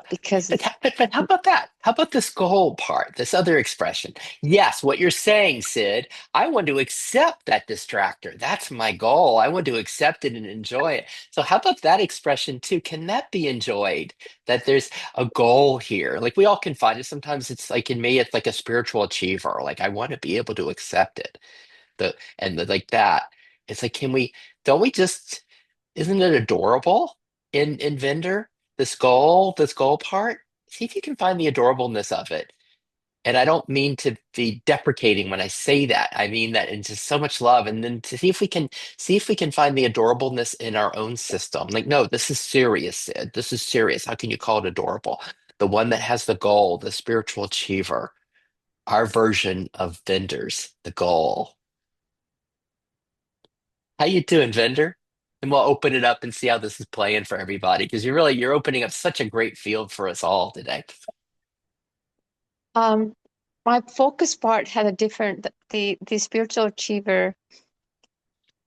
because But how about that? How about this goal part, this other expression? Yes, what you're saying, Sid, I want to accept that distractor. That's my goal. I want to accept it and enjoy it. So, how about that expression too? Can that be enjoyed? That there's a goal here. Like we all can find it. Sometimes it's like in me, it's like a spiritual achiever. Like I want to be able to accept it. Like that. It's like, don't we just, isn't it adorable in Vendor? This goal part, see if you can find the adorableness of it. And I don't mean to be deprecating when I say that. I mean that in just so much love. And then to see if we can find the adorableness in our own system. Like, no, this is serious, Sid. This is serious. How can you call it adorable? The one that has the goal, the spiritual achiever, our version of vendors, the goal. How you doing, vendor? And we'll open it up and see how this is playing for everybody because you're opening up such a great field for us all today. um my focus part had a different the spiritual achiever.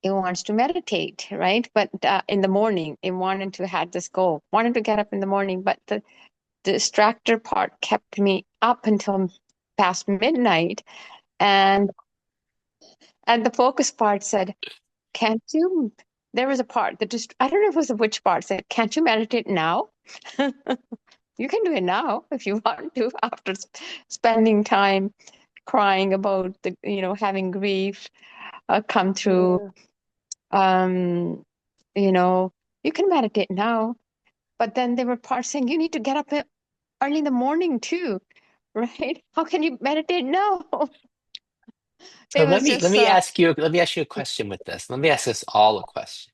It wants to meditate, right? But in the morning, it wanted to have this goal, wanted to get up in the morning, but the distractor part kept me up until past midnight, and the focus part said, "Can't you?" There was a part that just I don't know if it was which part said, "Can't you meditate now?" You can do it now if you want to after spending time crying about having grief come through. Um, you know, you can meditate now. But then there were parts saying you need to get up early in the morning too, right? How can you meditate now? So It was just let me ask you a question with this. Let me ask us all a question.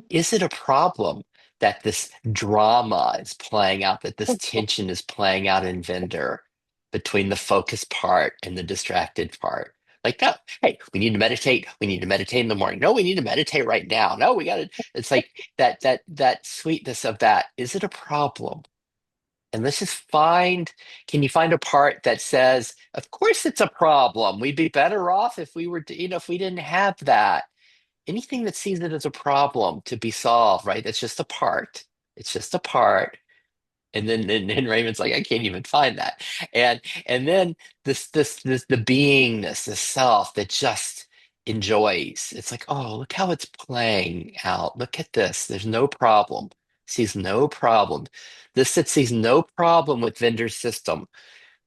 Is it a problem that this drama is playing out, that this tension is playing out in Vendor between the focused part and the distracted part? Like, no, hey, we need to meditate. We need to meditate in the morning. No, we need to meditate right now. No, we got to. It's like that sweetness of that. Is it a problem? And let's just can you find a part that says, of course it's a problem. We'd be better off if we were, if we didn't have that. Anything that sees it as a problem to be solved, right? That's just a part. It's just a part. And then Raymond's like, I can't even find that. And then this the beingness, the self that just enjoys. It's like, oh, look how it's playing out. Look at this. There's no problem. Sees no problem. This that sees no problem with vendor system.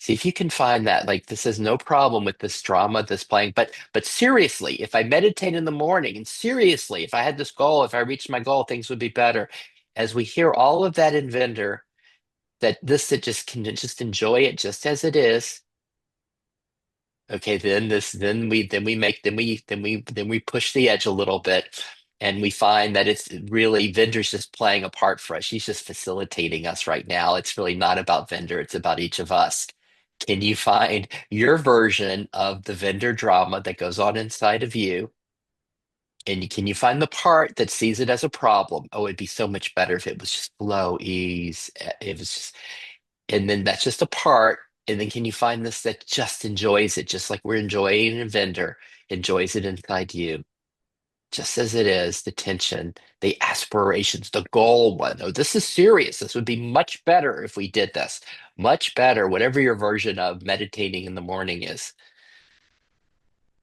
See if you can find that. Like this is no problem with this drama, this playing. But seriously, if I meditate in the morning, and seriously, if I had this goal, if I reached my goal, things would be better. As we hear all of that in vendor, that just can just enjoy it just as it is. Okay, then we push the edge a little bit, and we find that it's really vendor's just playing a part for us. She's just facilitating us right now. It's really not about vendor, it's about each of us. Can you find your version of the vendor drama that goes on inside of you? And can you find the part that sees it as a problem? Oh, it'd be so much better if it was just flow, ease. It was just, and then that's just a part. And then can you find this that just enjoys it, just like we're enjoying a vendor, enjoys it inside you, just as it is, the tension, the aspirations, the goal one. Oh, this is serious. This would be much better if we did this. Much better, whatever your version of meditating in the morning is.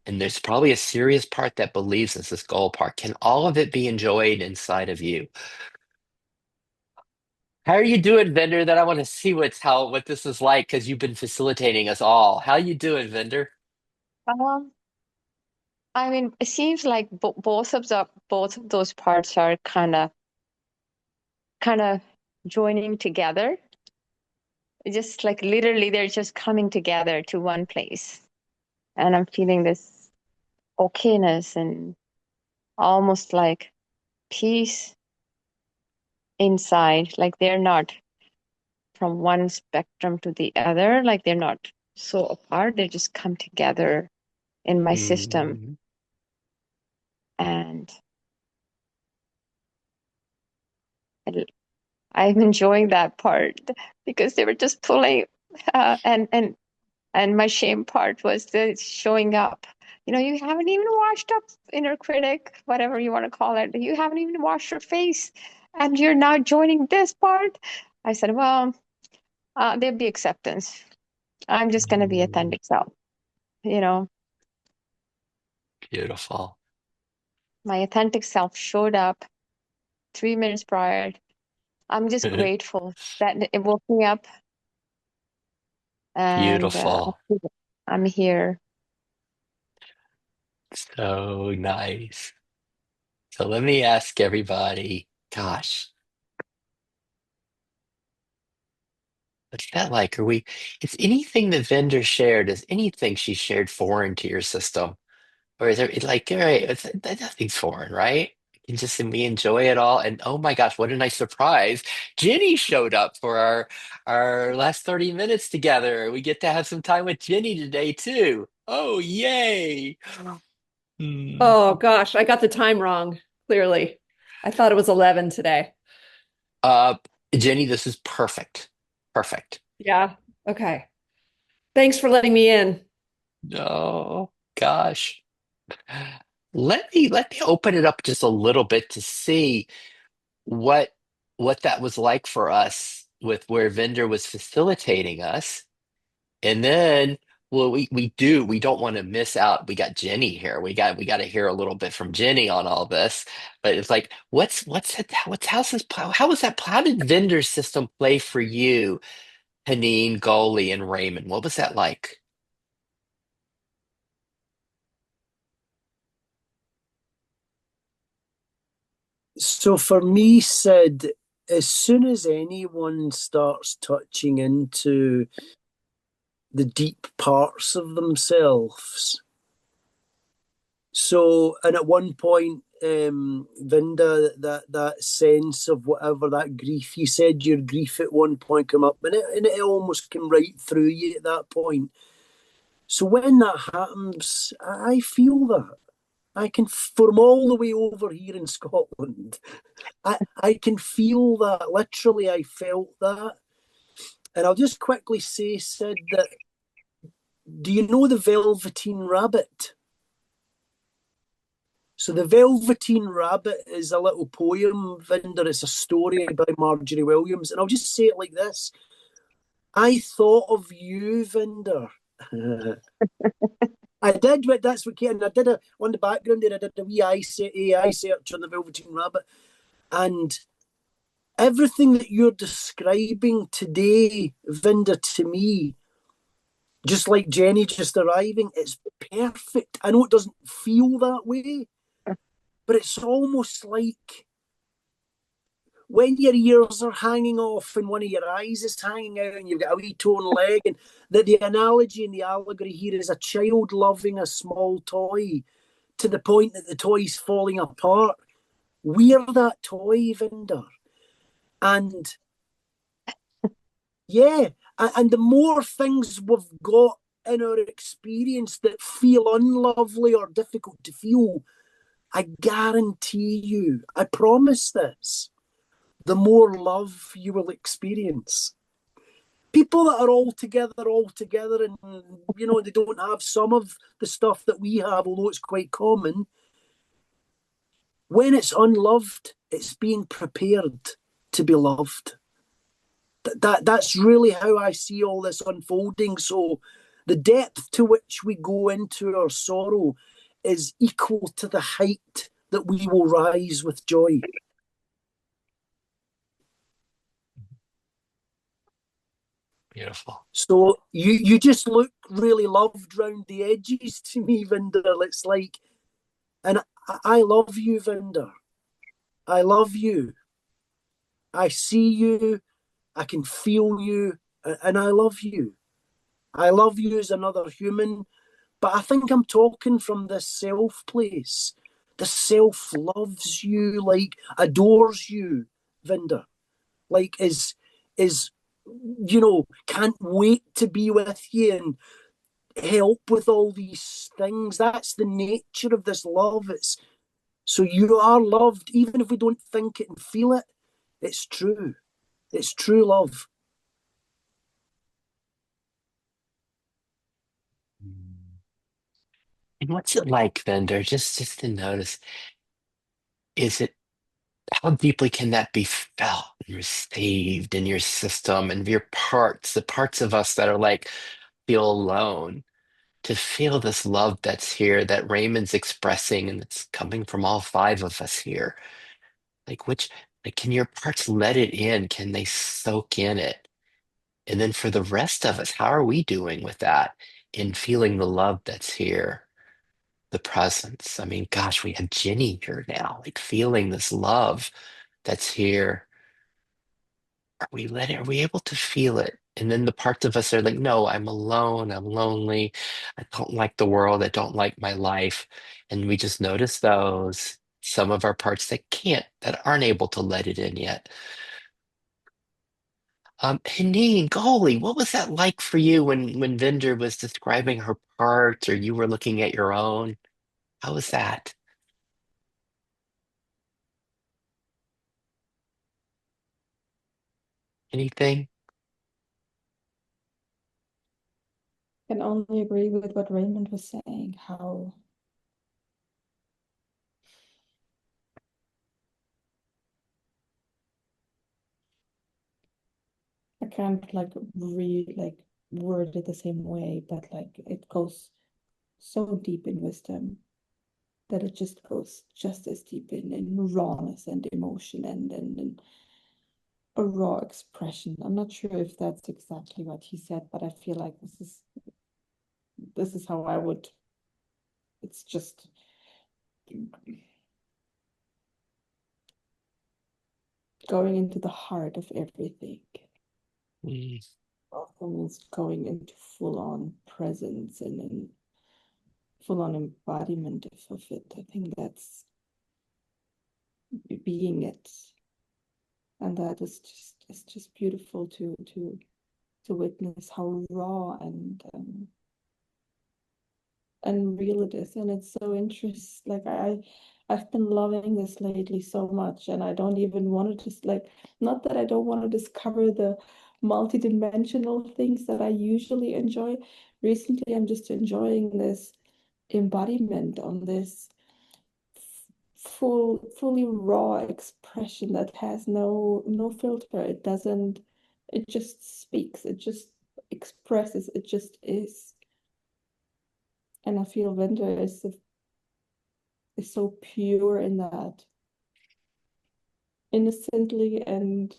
And there's probably a serious part that believes it's this goal part. Can all of it be enjoyed inside of you? How are you doing, Vendor? That I want to see what this is like because you've been facilitating us all. How you doing, Vendor? Um, I mean, it seems like both of those parts are kind of joining together. It's just like literally they're just coming together to one place. And I'm feeling this okayness and almost like peace inside. Like they're not from one spectrum to the other. Like they're not so apart. They just come together in my system. Mm, And I- I'm enjoying that part because they were just pulling, and my shame part was the showing up. You haven't even washed up, inner critic, whatever you want to call it. You haven't even washed your face, and you're now joining this part. I said, well, there'd be acceptance. I'm just going to be mm, authentic self. You know, beautiful. my authentic self showed up 3 minutes prior. I'm just grateful that it woke me up, and Beautiful. I'm here. So nice. So let me ask everybody, gosh, what's that like? Is anything the vendor shared, is anything she shared foreign to your system? Or is it like, all right, nothing's foreign, right? And we enjoy it all. And oh my gosh, what a nice surprise. Jenny showed up for our last 30 minutes together. We get to have some time with Jenny today too. Oh, yay. Hmm. Oh gosh, I got the time wrong, clearly. I thought it was 11 today. Uh, Jenny, this is perfect. Perfect. Yeah. Okay. Thanks for letting me in. Oh gosh. Let me open it up just a little bit to see what what that was like for us with where vendor was facilitating us. And then well we don't want to miss out. We got Jenny here. We got to hear a little bit from Jenny on all this. But it's like what's it what's how's this how was that how did vendor system play for you, Haneen, Goalie, and Raymond? What was that like? So for me, Sid, as soon as anyone starts touching into the deep parts of themselves, so and at one point, Vinda, that sense of whatever that grief, you said your grief at one point come up, and it almost came right through you at that point. So when that happens, I feel that. I can, from all the way over here in Scotland, I can feel that. Literally, I felt that. And I'll just quickly say, Sid, that do you know the Velveteen Rabbit? So the Velveteen Rabbit is a little poem, Vinder. It's a story by Marjorie Williams. And I'll just say it like this. I thought of you, Vinder. I did, that's what Kate, and I did on the background there, I did a wee AI search on the Velveteen Rabbit. And everything that you're describing today, Vinder, to me, just like Jenny just arriving, it's perfect. I know it doesn't feel that way, but it's almost like when your ears are hanging off and one of your eyes is hanging out and you've got a wee torn leg, and that the analogy and the allegory here is a child loving a small toy to the point that the toy's falling apart. We're that toy, Vinder. And yeah, and the more things we've got in our experience that feel unlovely or difficult to feel, I guarantee you, I promise this, the more love you will experience. People that are all together, and they don't have some of the stuff that we have, although it's quite common. When it's unloved, it's being prepared to be loved. That's really how I see all this unfolding. So the depth to which we go into our sorrow is equal to the height that we will rise with joy. Beautiful. So you just look really loved round the edges to me, Vinder. It's like, and I love you, Vinder. I love you. I see you. I can feel you, and I love you. I love you as another human, but I think I'm talking from this self place. The self loves you, like adores you, Vinder. Like is can't wait to be with you and help with all these things. That's the nature of this love. It's so you are loved, even if we don't think it and feel it. It's true. It's true love. And what's it like, Vendor? Just to notice, is it how deeply can that be felt and received in your system and your parts, the parts of us that are like feel alone, to feel this love that's here that Raymond's expressing and it's coming from all five of us here. Like can your parts let it in? Can they soak in it? And then for the rest of us, how are we doing with that in feeling the love that's here? The presence. I mean, gosh, we have Jenny here now, like feeling this love that's here. Are we able to feel it? And then the parts of us are like, no, I'm alone, I'm lonely, I don't like the world, I don't like my life. And we just notice those, some of our parts that can't, that aren't able to let it in yet. Haneen, golly, what was that like for you when Vinder was describing her parts or you were looking at your own? How was that? Anything? Can only agree with what Raymond was saying, how I can't like read like word it the same way, but like it goes so deep in wisdom that it just goes just as deep in rawness and emotion and a raw expression. I'm not sure if that's exactly what he said, but I feel like this is how I would. It's just going into the heart of everything. Mm, Also means going into full on presence and full on embodiment of it. I think that's being it, and that is just it's just beautiful to witness how raw and real it is. And it's so interesting. Like I've been loving this lately so much, and I don't even want to just like, not that I don't want to discover the multidimensional things that I usually enjoy. Recently, I'm just enjoying this embodiment on this fully raw expression that has no filter. It just speaks, it just expresses, it just is. And I feel Winter is so pure in that, innocently and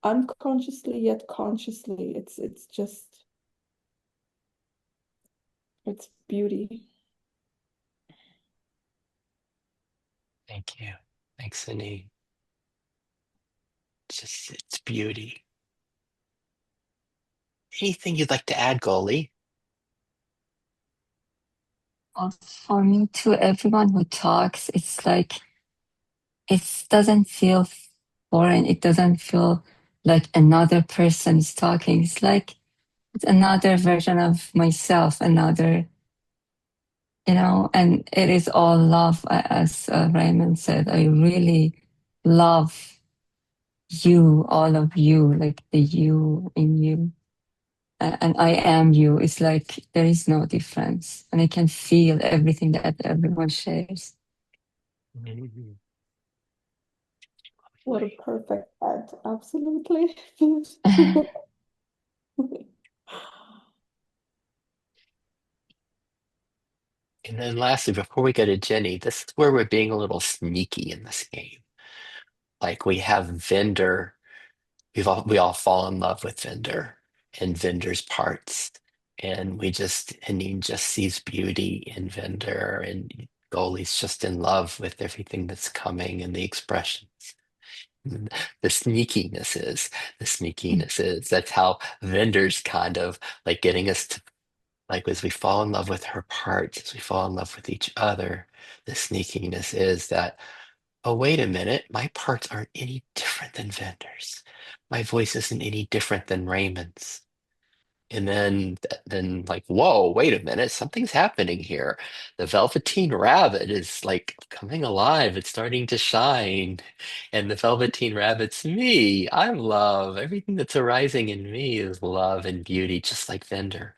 unconsciously yet consciously. It's just it's beauty. Thank you. Thanks, Annie. It's beauty. Anything you'd like to add, Goalie? Well, for me, to everyone who talks, it's like it doesn't feel foreign. It doesn't feel like another person is talking. It's like it's another version of myself, another, and it is all love. As Raymond said, I really love you, all of you, like the you in you. And I am you. It's like there is no difference. And I can feel everything that everyone shares. Mhm. What a perfect ad. Absolutely. And then lastly, before we go to Jenny, this is where we're being a little sneaky in this game. Like we have Vendor, we all fall in love with Vendor and Vendor's parts. And he just sees beauty in Vendor, and Goalie's just in love with everything that's coming and the expressions. And the sneakiness is that's how Vendor's kind of like getting us to, like, as we fall in love with her parts, as we fall in love with each other, the sneakiness is that, oh, wait a minute, my parts aren't any different than Vendor's. My voice isn't any different than Raymond's. And then like, whoa, wait a minute, something's happening here. The Velveteen Rabbit is like coming alive. It's starting to shine. And the Velveteen Rabbit's me. I'm love. Everything that's arising in me is love and beauty, just like Vendor.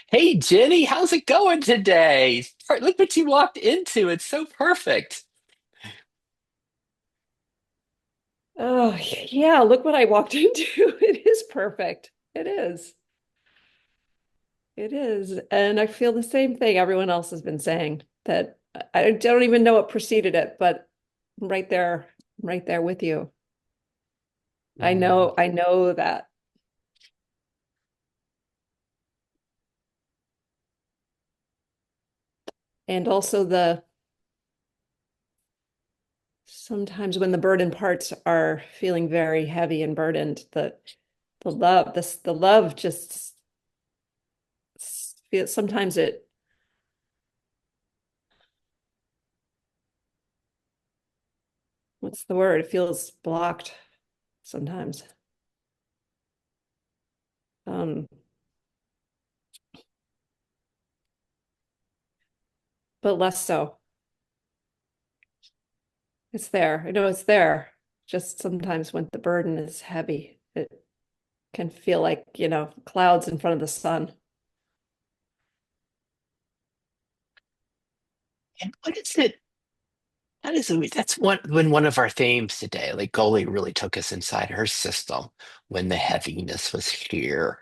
Hey, Jenny, how's it going today? Look what you walked into. It's so perfect. Oh, yeah, look what I walked into. It is perfect. It is. It is. And I feel the same thing everyone else has been saying, that I don't even know what preceded it, but I'm right there with you. Mm. I know that. And also sometimes when the burden parts are feeling very heavy and burdened, the love just feels, sometimes what's the word? It feels blocked sometimes. Um, but less so. It's there. I know it's there. Just sometimes when the burden is heavy, it can feel like, clouds in front of the sun. And what is it? That's one of our themes today. Like Goalie really took us inside her system when the heaviness was here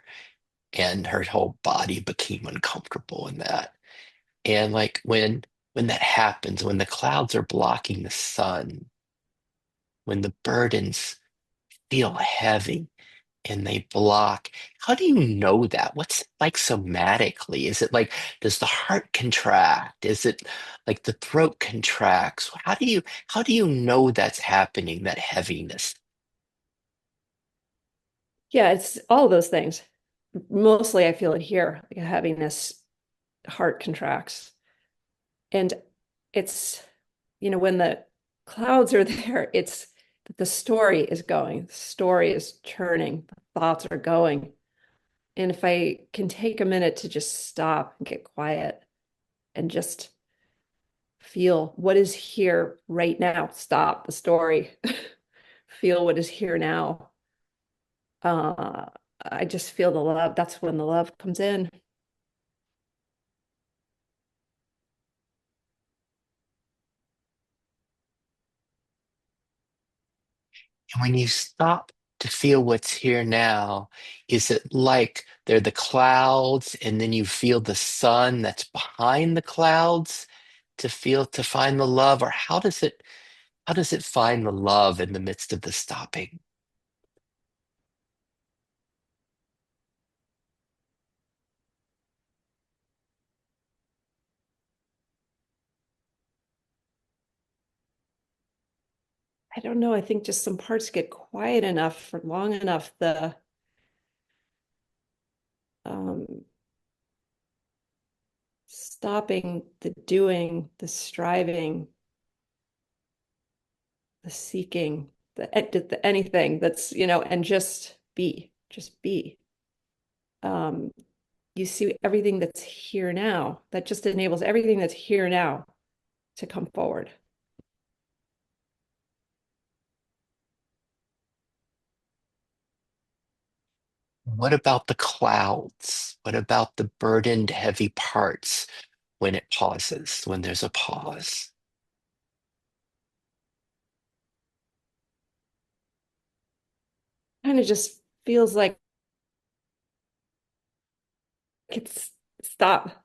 and her whole body became uncomfortable in that. And like when that happens, when the clouds are blocking the sun, when the burdens feel heavy and they block, how do you know that? What's it like somatically? Is it like, does the heart contract? Is it like the throat contracts? How do you know that's happening, that heaviness? Yeah, it's all of those things. Mostly I feel it here, like a heaviness, heart contracts. And it's, when the clouds are there, it's the story is going, the story is turning, the thoughts are going. And if I can take a minute to just stop and get quiet and just feel what is here right now, stop the story, feel what is here now. Uh, I just feel the love. That's when the love comes in. And when you stop to feel what's here now, is it like they're the clouds and then you feel the sun that's behind the clouds to find the love? Or how does it find the love in the midst of the stopping? I don't know. I think just some parts get quiet enough for long enough. The um, stopping, the doing, the striving, the seeking, the anything that's, and just be. Um, you see everything that's here now. That just enables everything that's here now to come forward. What about the clouds? What about the burdened, heavy parts when it pauses, when there's a pause? Kind of just feels like it's stop.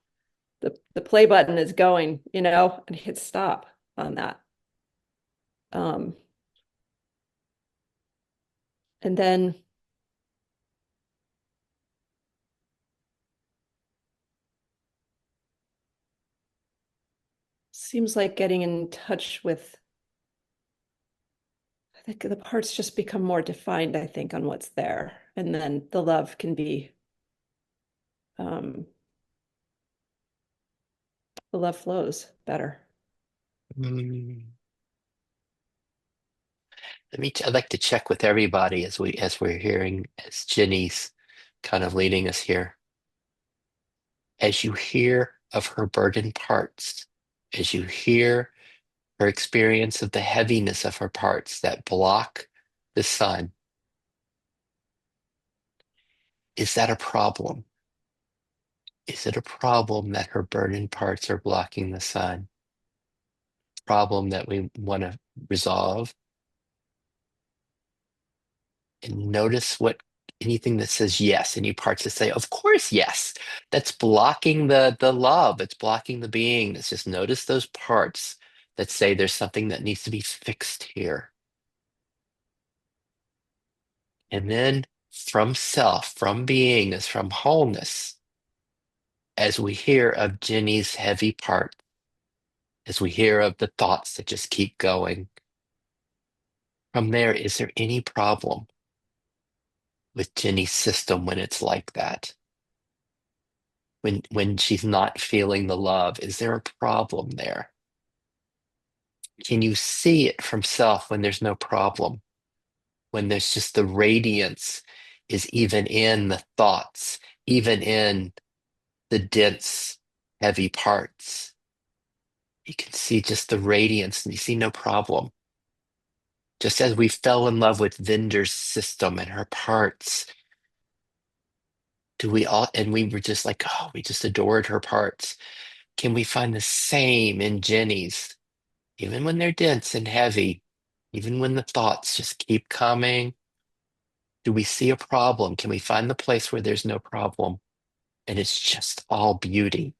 The play button is going, and hit stop on that. Um, and then seems like getting in touch with, I think the parts just become more defined, I think, on what's there. And then the love can be, um, the love flows better. Mm. I'd like to check with everybody as we're hearing, as Jenny's kind of leading us here. As you hear of her burdened parts, as you hear her experience of the heaviness of her parts that block the sun, is that a problem? Is it a problem that her burdened parts are blocking the sun? Problem that we want to resolve? And notice what anything that says yes, any parts that say, of course, yes, that's blocking the love, it's blocking the being. Let's just notice those parts that say there's something that needs to be fixed here. And then from self, from beingness, from wholeness, as we hear of Jenny's heavy part, as we hear of the thoughts that just keep going, from there, is there any problem with Jenny's system when it's like that? When she's not feeling the love, is there a problem there? Can you see it from self when there's no problem? When there's just the radiance is even in the thoughts, even in the dense, heavy parts. You can see just the radiance and you see no problem. Just as we fell in love with Vinder's system and her parts, do we all, and we were just like, oh, we just adored her parts. Can we find the same in Jenny's? Even when they're dense and heavy, even when the thoughts just keep coming, do we see a problem? Can we find the place where there's no problem and it's just all beauty?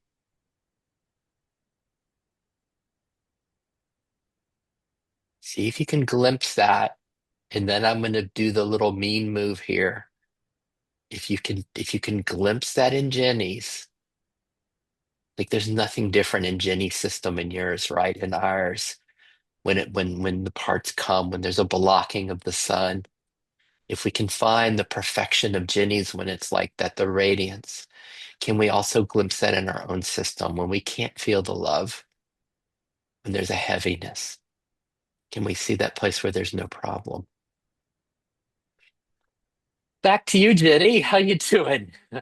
See if you can glimpse that. And then I'm going to do the little mean move here. If you can glimpse that in Jenny's, like there's nothing different in Jenny's system and yours, right? And ours, when the parts come, when there's a blocking of the sun, if we can find the perfection of Jenny's when it's like that, the radiance, can we also glimpse that in our own system when we can't feel the love, when there's a heaviness? Can we see that place where there's no problem? Back to you, Jenny. How you doing? I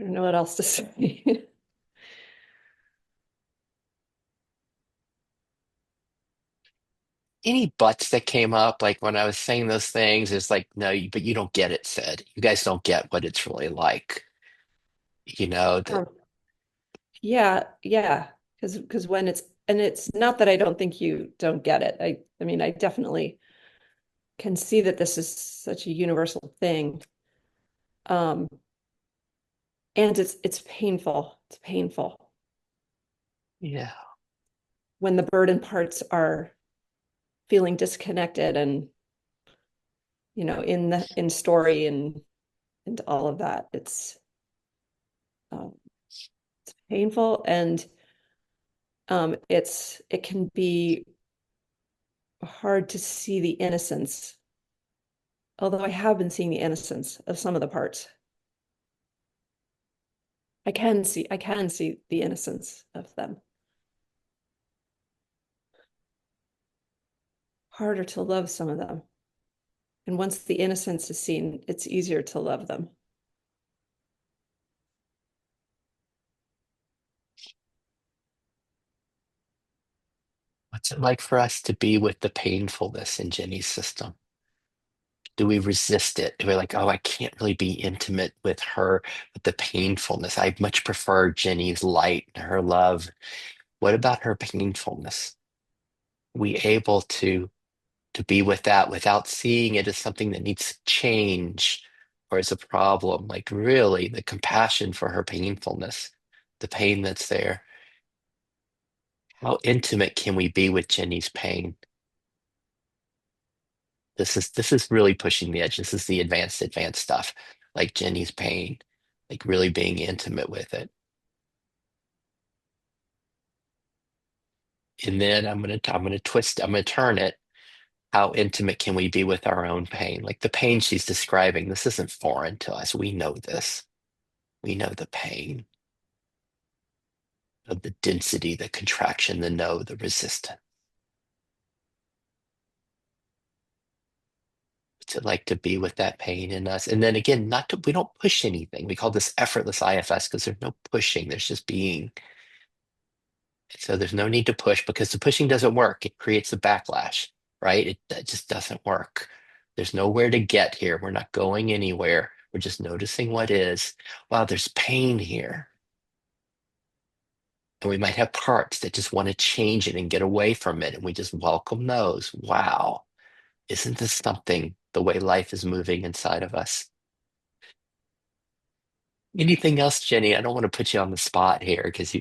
don't know what else to say. any buts that came up, like when I was saying those things, it's like, no, but you don't get it, said. You guys don't get what it's really like. That Um, yeah, because when it's not that I don't think you don't get it. I mean, I definitely can see that this is such a universal thing. Um, and it's painful. It's painful yeah. when the burden parts are feeling disconnected and in story and all of that. Um, it's painful and it can be hard to see the innocence, although I have been seeing the innocence of some of the parts. I can see the innocence of them. Harder to love some of them. And once the innocence is seen, it's easier to love them. What's it like for us to be with the painfulness in Jenny's system? Do we resist it? Do we like, oh, I can't really be intimate with her, with the painfulness? I much prefer Jenny's light and her love. What about her painfulness? We able to be with that without seeing it as something that needs to change or as a problem. Like really, the compassion for her painfulness, the pain that's there. How intimate can we be with Jenny's pain? This is really pushing the edge. This is the advanced stuff, like Jenny's pain, like really being intimate with it. And then I'm gonna turn it. How intimate can we be with our own pain? Like the pain she's describing, this isn't foreign to us. We know this. We know the pain of the density, the contraction, the no, the resistance. What's it like to be with that pain in us? And then again, we don't push anything. We call this effortless IFS because there's no pushing, there's just being. So there's no need to push because the pushing doesn't work. It creates a backlash, right? That just doesn't work. There's nowhere to get here. We're not going anywhere. We're just noticing what is. Wow, there's pain here. And we might have parts that just want to change it and get away from it. And we just welcome those. Wow, isn't this something the way life is moving inside of us? Anything else, Jenny? I don't want to put you on the spot here because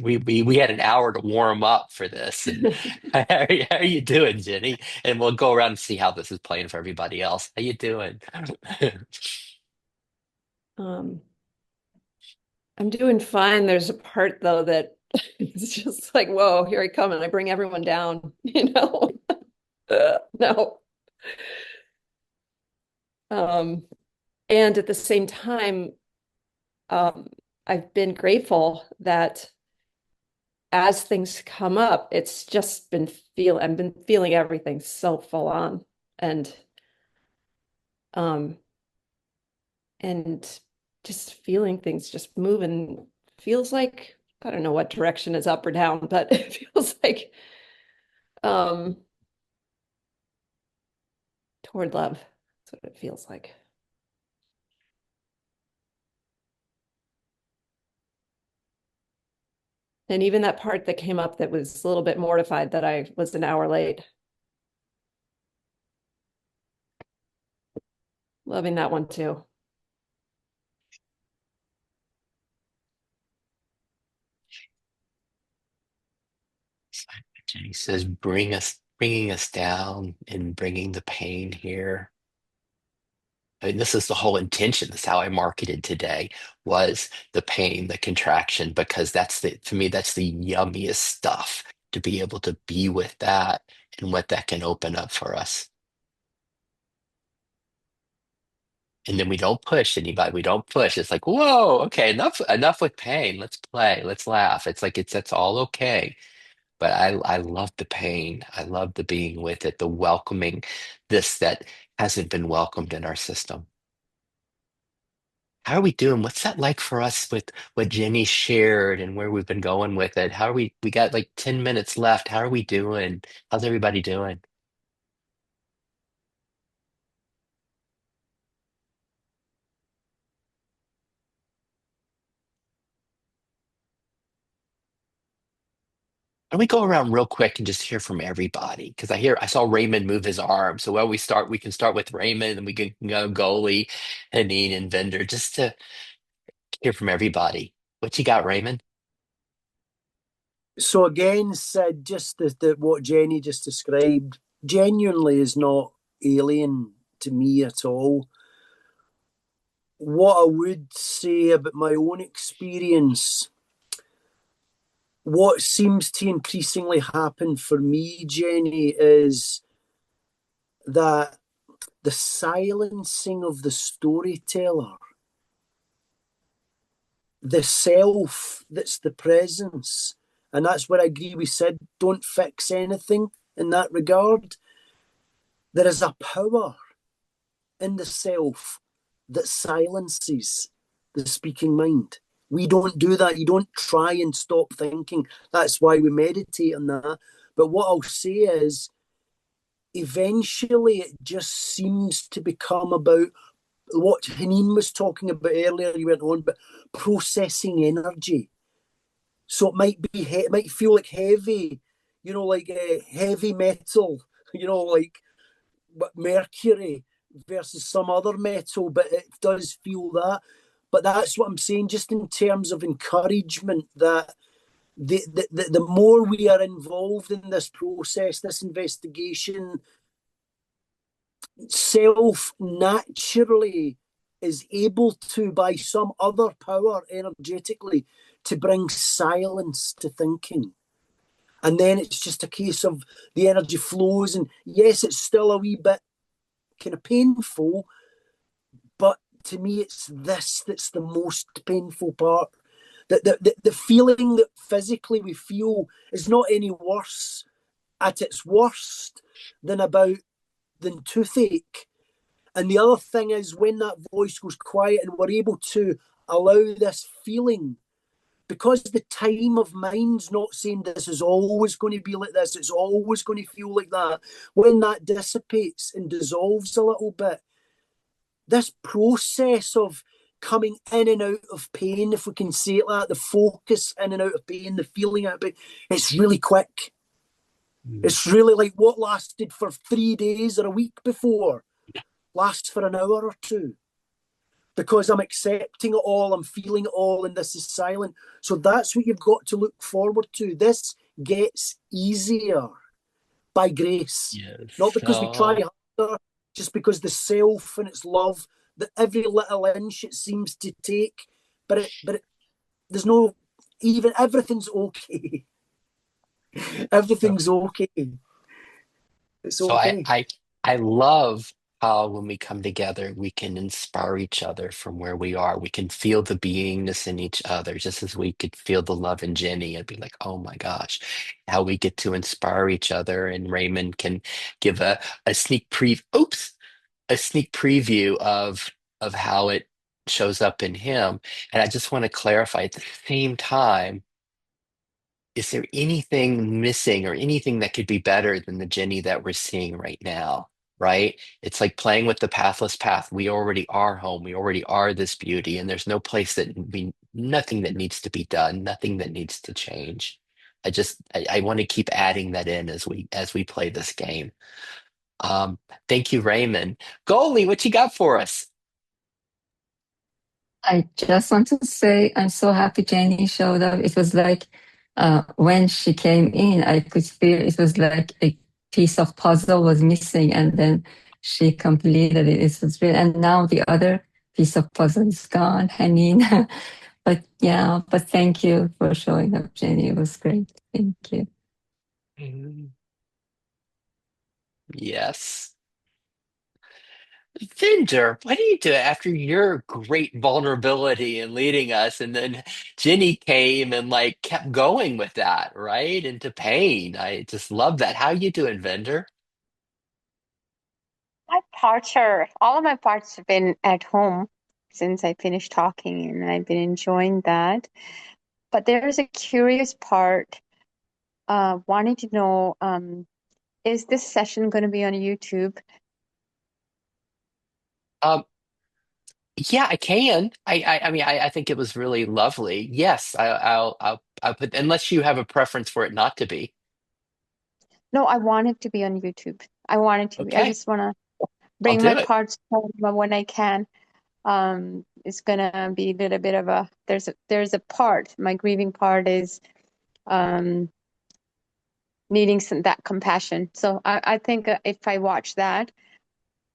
we had an hour to warm up for this. And how are you doing, Jenny? And we'll go around and see how this is playing for everybody else. How you doing? Um, I'm doing fine. There's a part though that it's just like, whoa, here I come, and I bring everyone down, No. Um, and at the same time, um, I've been grateful that as things come up, it's just I've been feeling everything so full on and um and just feeling things just moving feels like I don't know what direction is up or down, but it feels like um toward love. That's what it feels like. And even that part that came up that was a little bit mortified that I was an hour late. Loving that one too. Jenny says, bringing us down and bringing the pain here. I mean, this is the whole intention. This is how I marketed today was the pain, the contraction, because to me, that's the yummiest stuff to be able to be with that and what that can open up for us. And then we don't push anybody. We don't push. It's like, whoa, okay, enough with pain. Let's play. Let's laugh. It's like that's all okay. But I love the pain. I love the being with it, the welcoming this that hasn't been welcomed in our system. How are we doing? What's that like for us with what Jenny shared and where we've been going with it? How are we? We got like 10 minutes left. How are we doing? How's everybody doing? Let me go around real quick and just hear from everybody because I saw Raymond move his arm. So while we can start with Raymond and we can go goalie, Haneen, and Vendor just to hear from everybody. What you got, Raymond? So again, Sid, just what Jenny just described genuinely is not alien to me at all. What I would say about my own experience, what seems to increasingly happen for me, Jenny, is that the silencing of the storyteller, the self that's the presence, and that's where I agree with Sid, don't fix anything in that regard. There is a power in the self that silences the speaking mind. We don't do that. You don't try and stop thinking. That's why we meditate on that. But what I'll say is, eventually, it just seems to become about what Haneen was talking about earlier. He went on, but processing energy. So it might feel like heavy, like heavy metal, like mercury versus some other metal, but it does feel that. But that's what I'm saying, just in terms of encouragement, that the more we are involved in this process, this investigation, self naturally is able to, by some other power energetically, to bring silence to thinking. And then it's just a case of the energy flows. And yes, it's still a wee bit kind of painful, but to me, it's this that's the most painful part. The feeling that physically we feel is not any worse at its worst than toothache. And the other thing is, when that voice goes quiet and we're able to allow this feeling, because the time of mind's not saying this is always going to be like this, it's always going to feel like that. When that dissipates and dissolves a little bit, this process of coming in and out of pain, if we can say it like that, the focus in and out of pain, the feeling out of pain, it's really quick. It's really like what lasted for 3 days or a week before lasts for an hour or two, because I'm accepting it all, I'm feeling it all, and this is silent. So that's what you've got to look forward to. This gets easier by grace, not Yes. because we try harder, just because the self and its love, that every little inch it seems to take, there's no, even everything's okay. Everything's okay. It's So okay. I love how when we come together, we can inspire each other from where we are. We can feel the beingness in each other, just as we could feel the love in Jenny and be like, oh my gosh, how we get to inspire each other. And Raymond can give a a sneak preview of how it shows up in him. And I just want to clarify at the same time, is there anything missing or anything that could be better than the Jenny that we're seeing right now? Right? It's like playing with the pathless path. We already are home. We already are this beauty, and there's no place nothing that needs to be done, nothing that needs to change. I want to keep adding that in as we play this game. Um, Thank you, Raymond. Goalie, what you got for us? I just want to say I'm so happy Jenny showed up. It was like when she came in, I could feel it was like a piece of puzzle was missing, and then she completed it. It was real, and now the other piece of puzzle is gone, hanging. But yeah, but thank you for showing up, Jenny. It was great. Thank you. Mm, yes. Ginger, what do you do after your great vulnerability and leading us? And then Jenny came and like kept going with that, right? Into pain. I just love that. How you doing, Vendor? All of my parts have been at home since I finished talking, and I've been enjoying that. But there's a curious part, wanting to know, is this session going to be on YouTube? Um, yeah, I can. I mean, I think it was really lovely. Yes, I put unless you have a preference for it not to be. No, I want it to be on YouTube. I want it to be. I Okay, just want to I'll bring my do it. parts home when I can. It's gonna be a little bit of a there's a part. My grieving part is um needing that compassion. So I think if I watch that,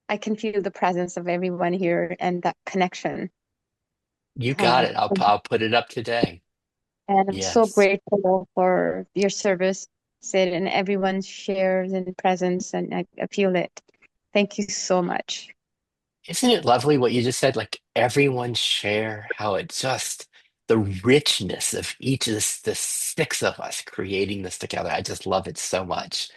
I can feel the presence of everyone here and that connection. You got Um, it. I'll put it up today. and I'm so Yes. grateful for your service, Sid, and everyone's shares and presence, and I feel it. Thank you so much. Isn't it lovely what you just said? Like everyone share how it just the richness of each of the six of us creating this together. I just love it so much.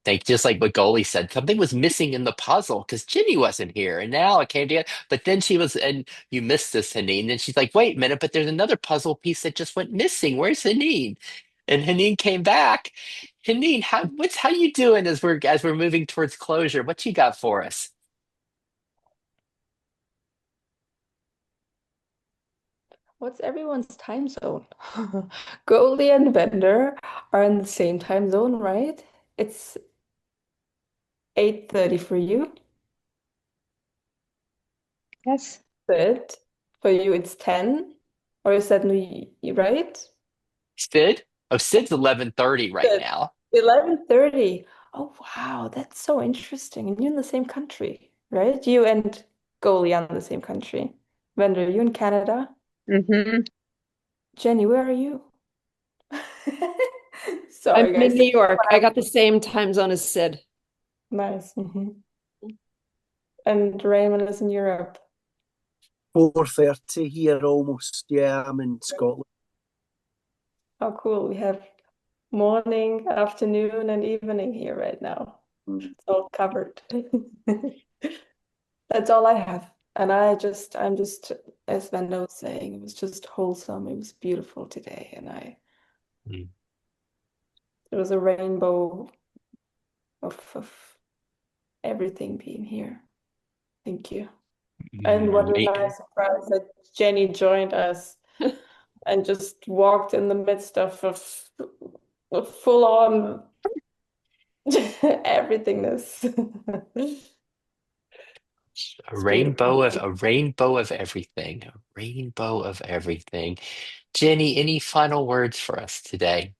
Like just like what Goldie said, something was missing in the puzzle because Ginny wasn't here, and now it came together. But then she was, and you missed this, Haneen. And she's like, "Wait a minute, but there's another puzzle piece that just went missing. Where's Haneen?" And Haneen came back. Haneen, how you doing as we're moving towards closure? What you got for us? What's everyone's time zone? Goldie and Bender are in the same time zone, right? It's 8:30 for you. Yes. But for you, it's 10. Or is that new, right? Sid? Oh, Sid's 11:30 right Good. now. 11:30. Oh, wow, that's so interesting. And you're in the same country, right? You and Goldie are in the same country. Bender, you in Canada? Mm-hmm. Jenny, where are you? I'm Sorry, in guys. New York. I got the same time zone as Sid. Nice. And Raymond is in Europe. 4:30 here almost. Yeah, I'm in Scotland. Oh, cool. We have morning, afternoon, and evening here right now. Mm. It's all covered. That's all I have. And I'm just, as Vanda was saying, it was just wholesome. It was beautiful today. Mm. It was a rainbow of everything being here. Thank you. And what a Right. nice surprise that Jenny joined us and just walked in the midst of full on everythingness. A It's rainbow of beautiful. a rainbow of everything. A rainbow of everything. Jenny, any final words for us today?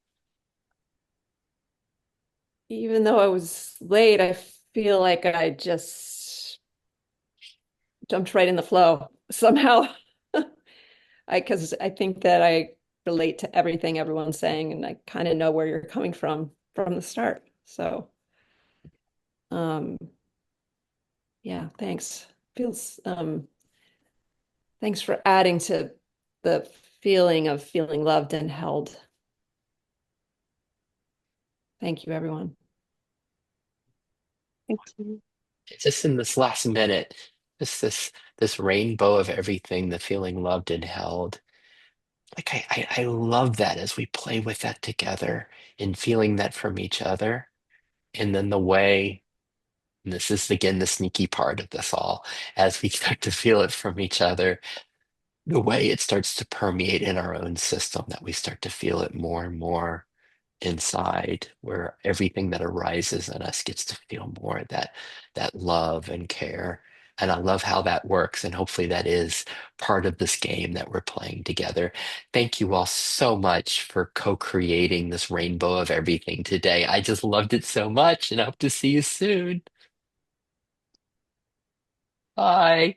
Even though I was late, I feel like I just jumped right in the flow somehow. Because I think that I relate to everything everyone's saying, and I kind of know where you're coming from the start. So, um, yeah, thanks. Feels thanks for adding to the feeling of feeling loved and held. Thank you, everyone. Thank you. Just in this last minute, just this rainbow of everything, the feeling loved and held. Like I love that as we play with that together and feeling that from each other. And then the way, and this is again the sneaky part of this all, as we start to feel it from each other, the way it starts to permeate in our own system, that we start to feel it more and more inside, where everything that arises in us gets to feel more of that love and care. And I love how that works. And hopefully that is part of this game that we're playing together. Thank you all so much for co-creating this rainbow of everything today. I just loved it so much and I hope to see you soon. Bye.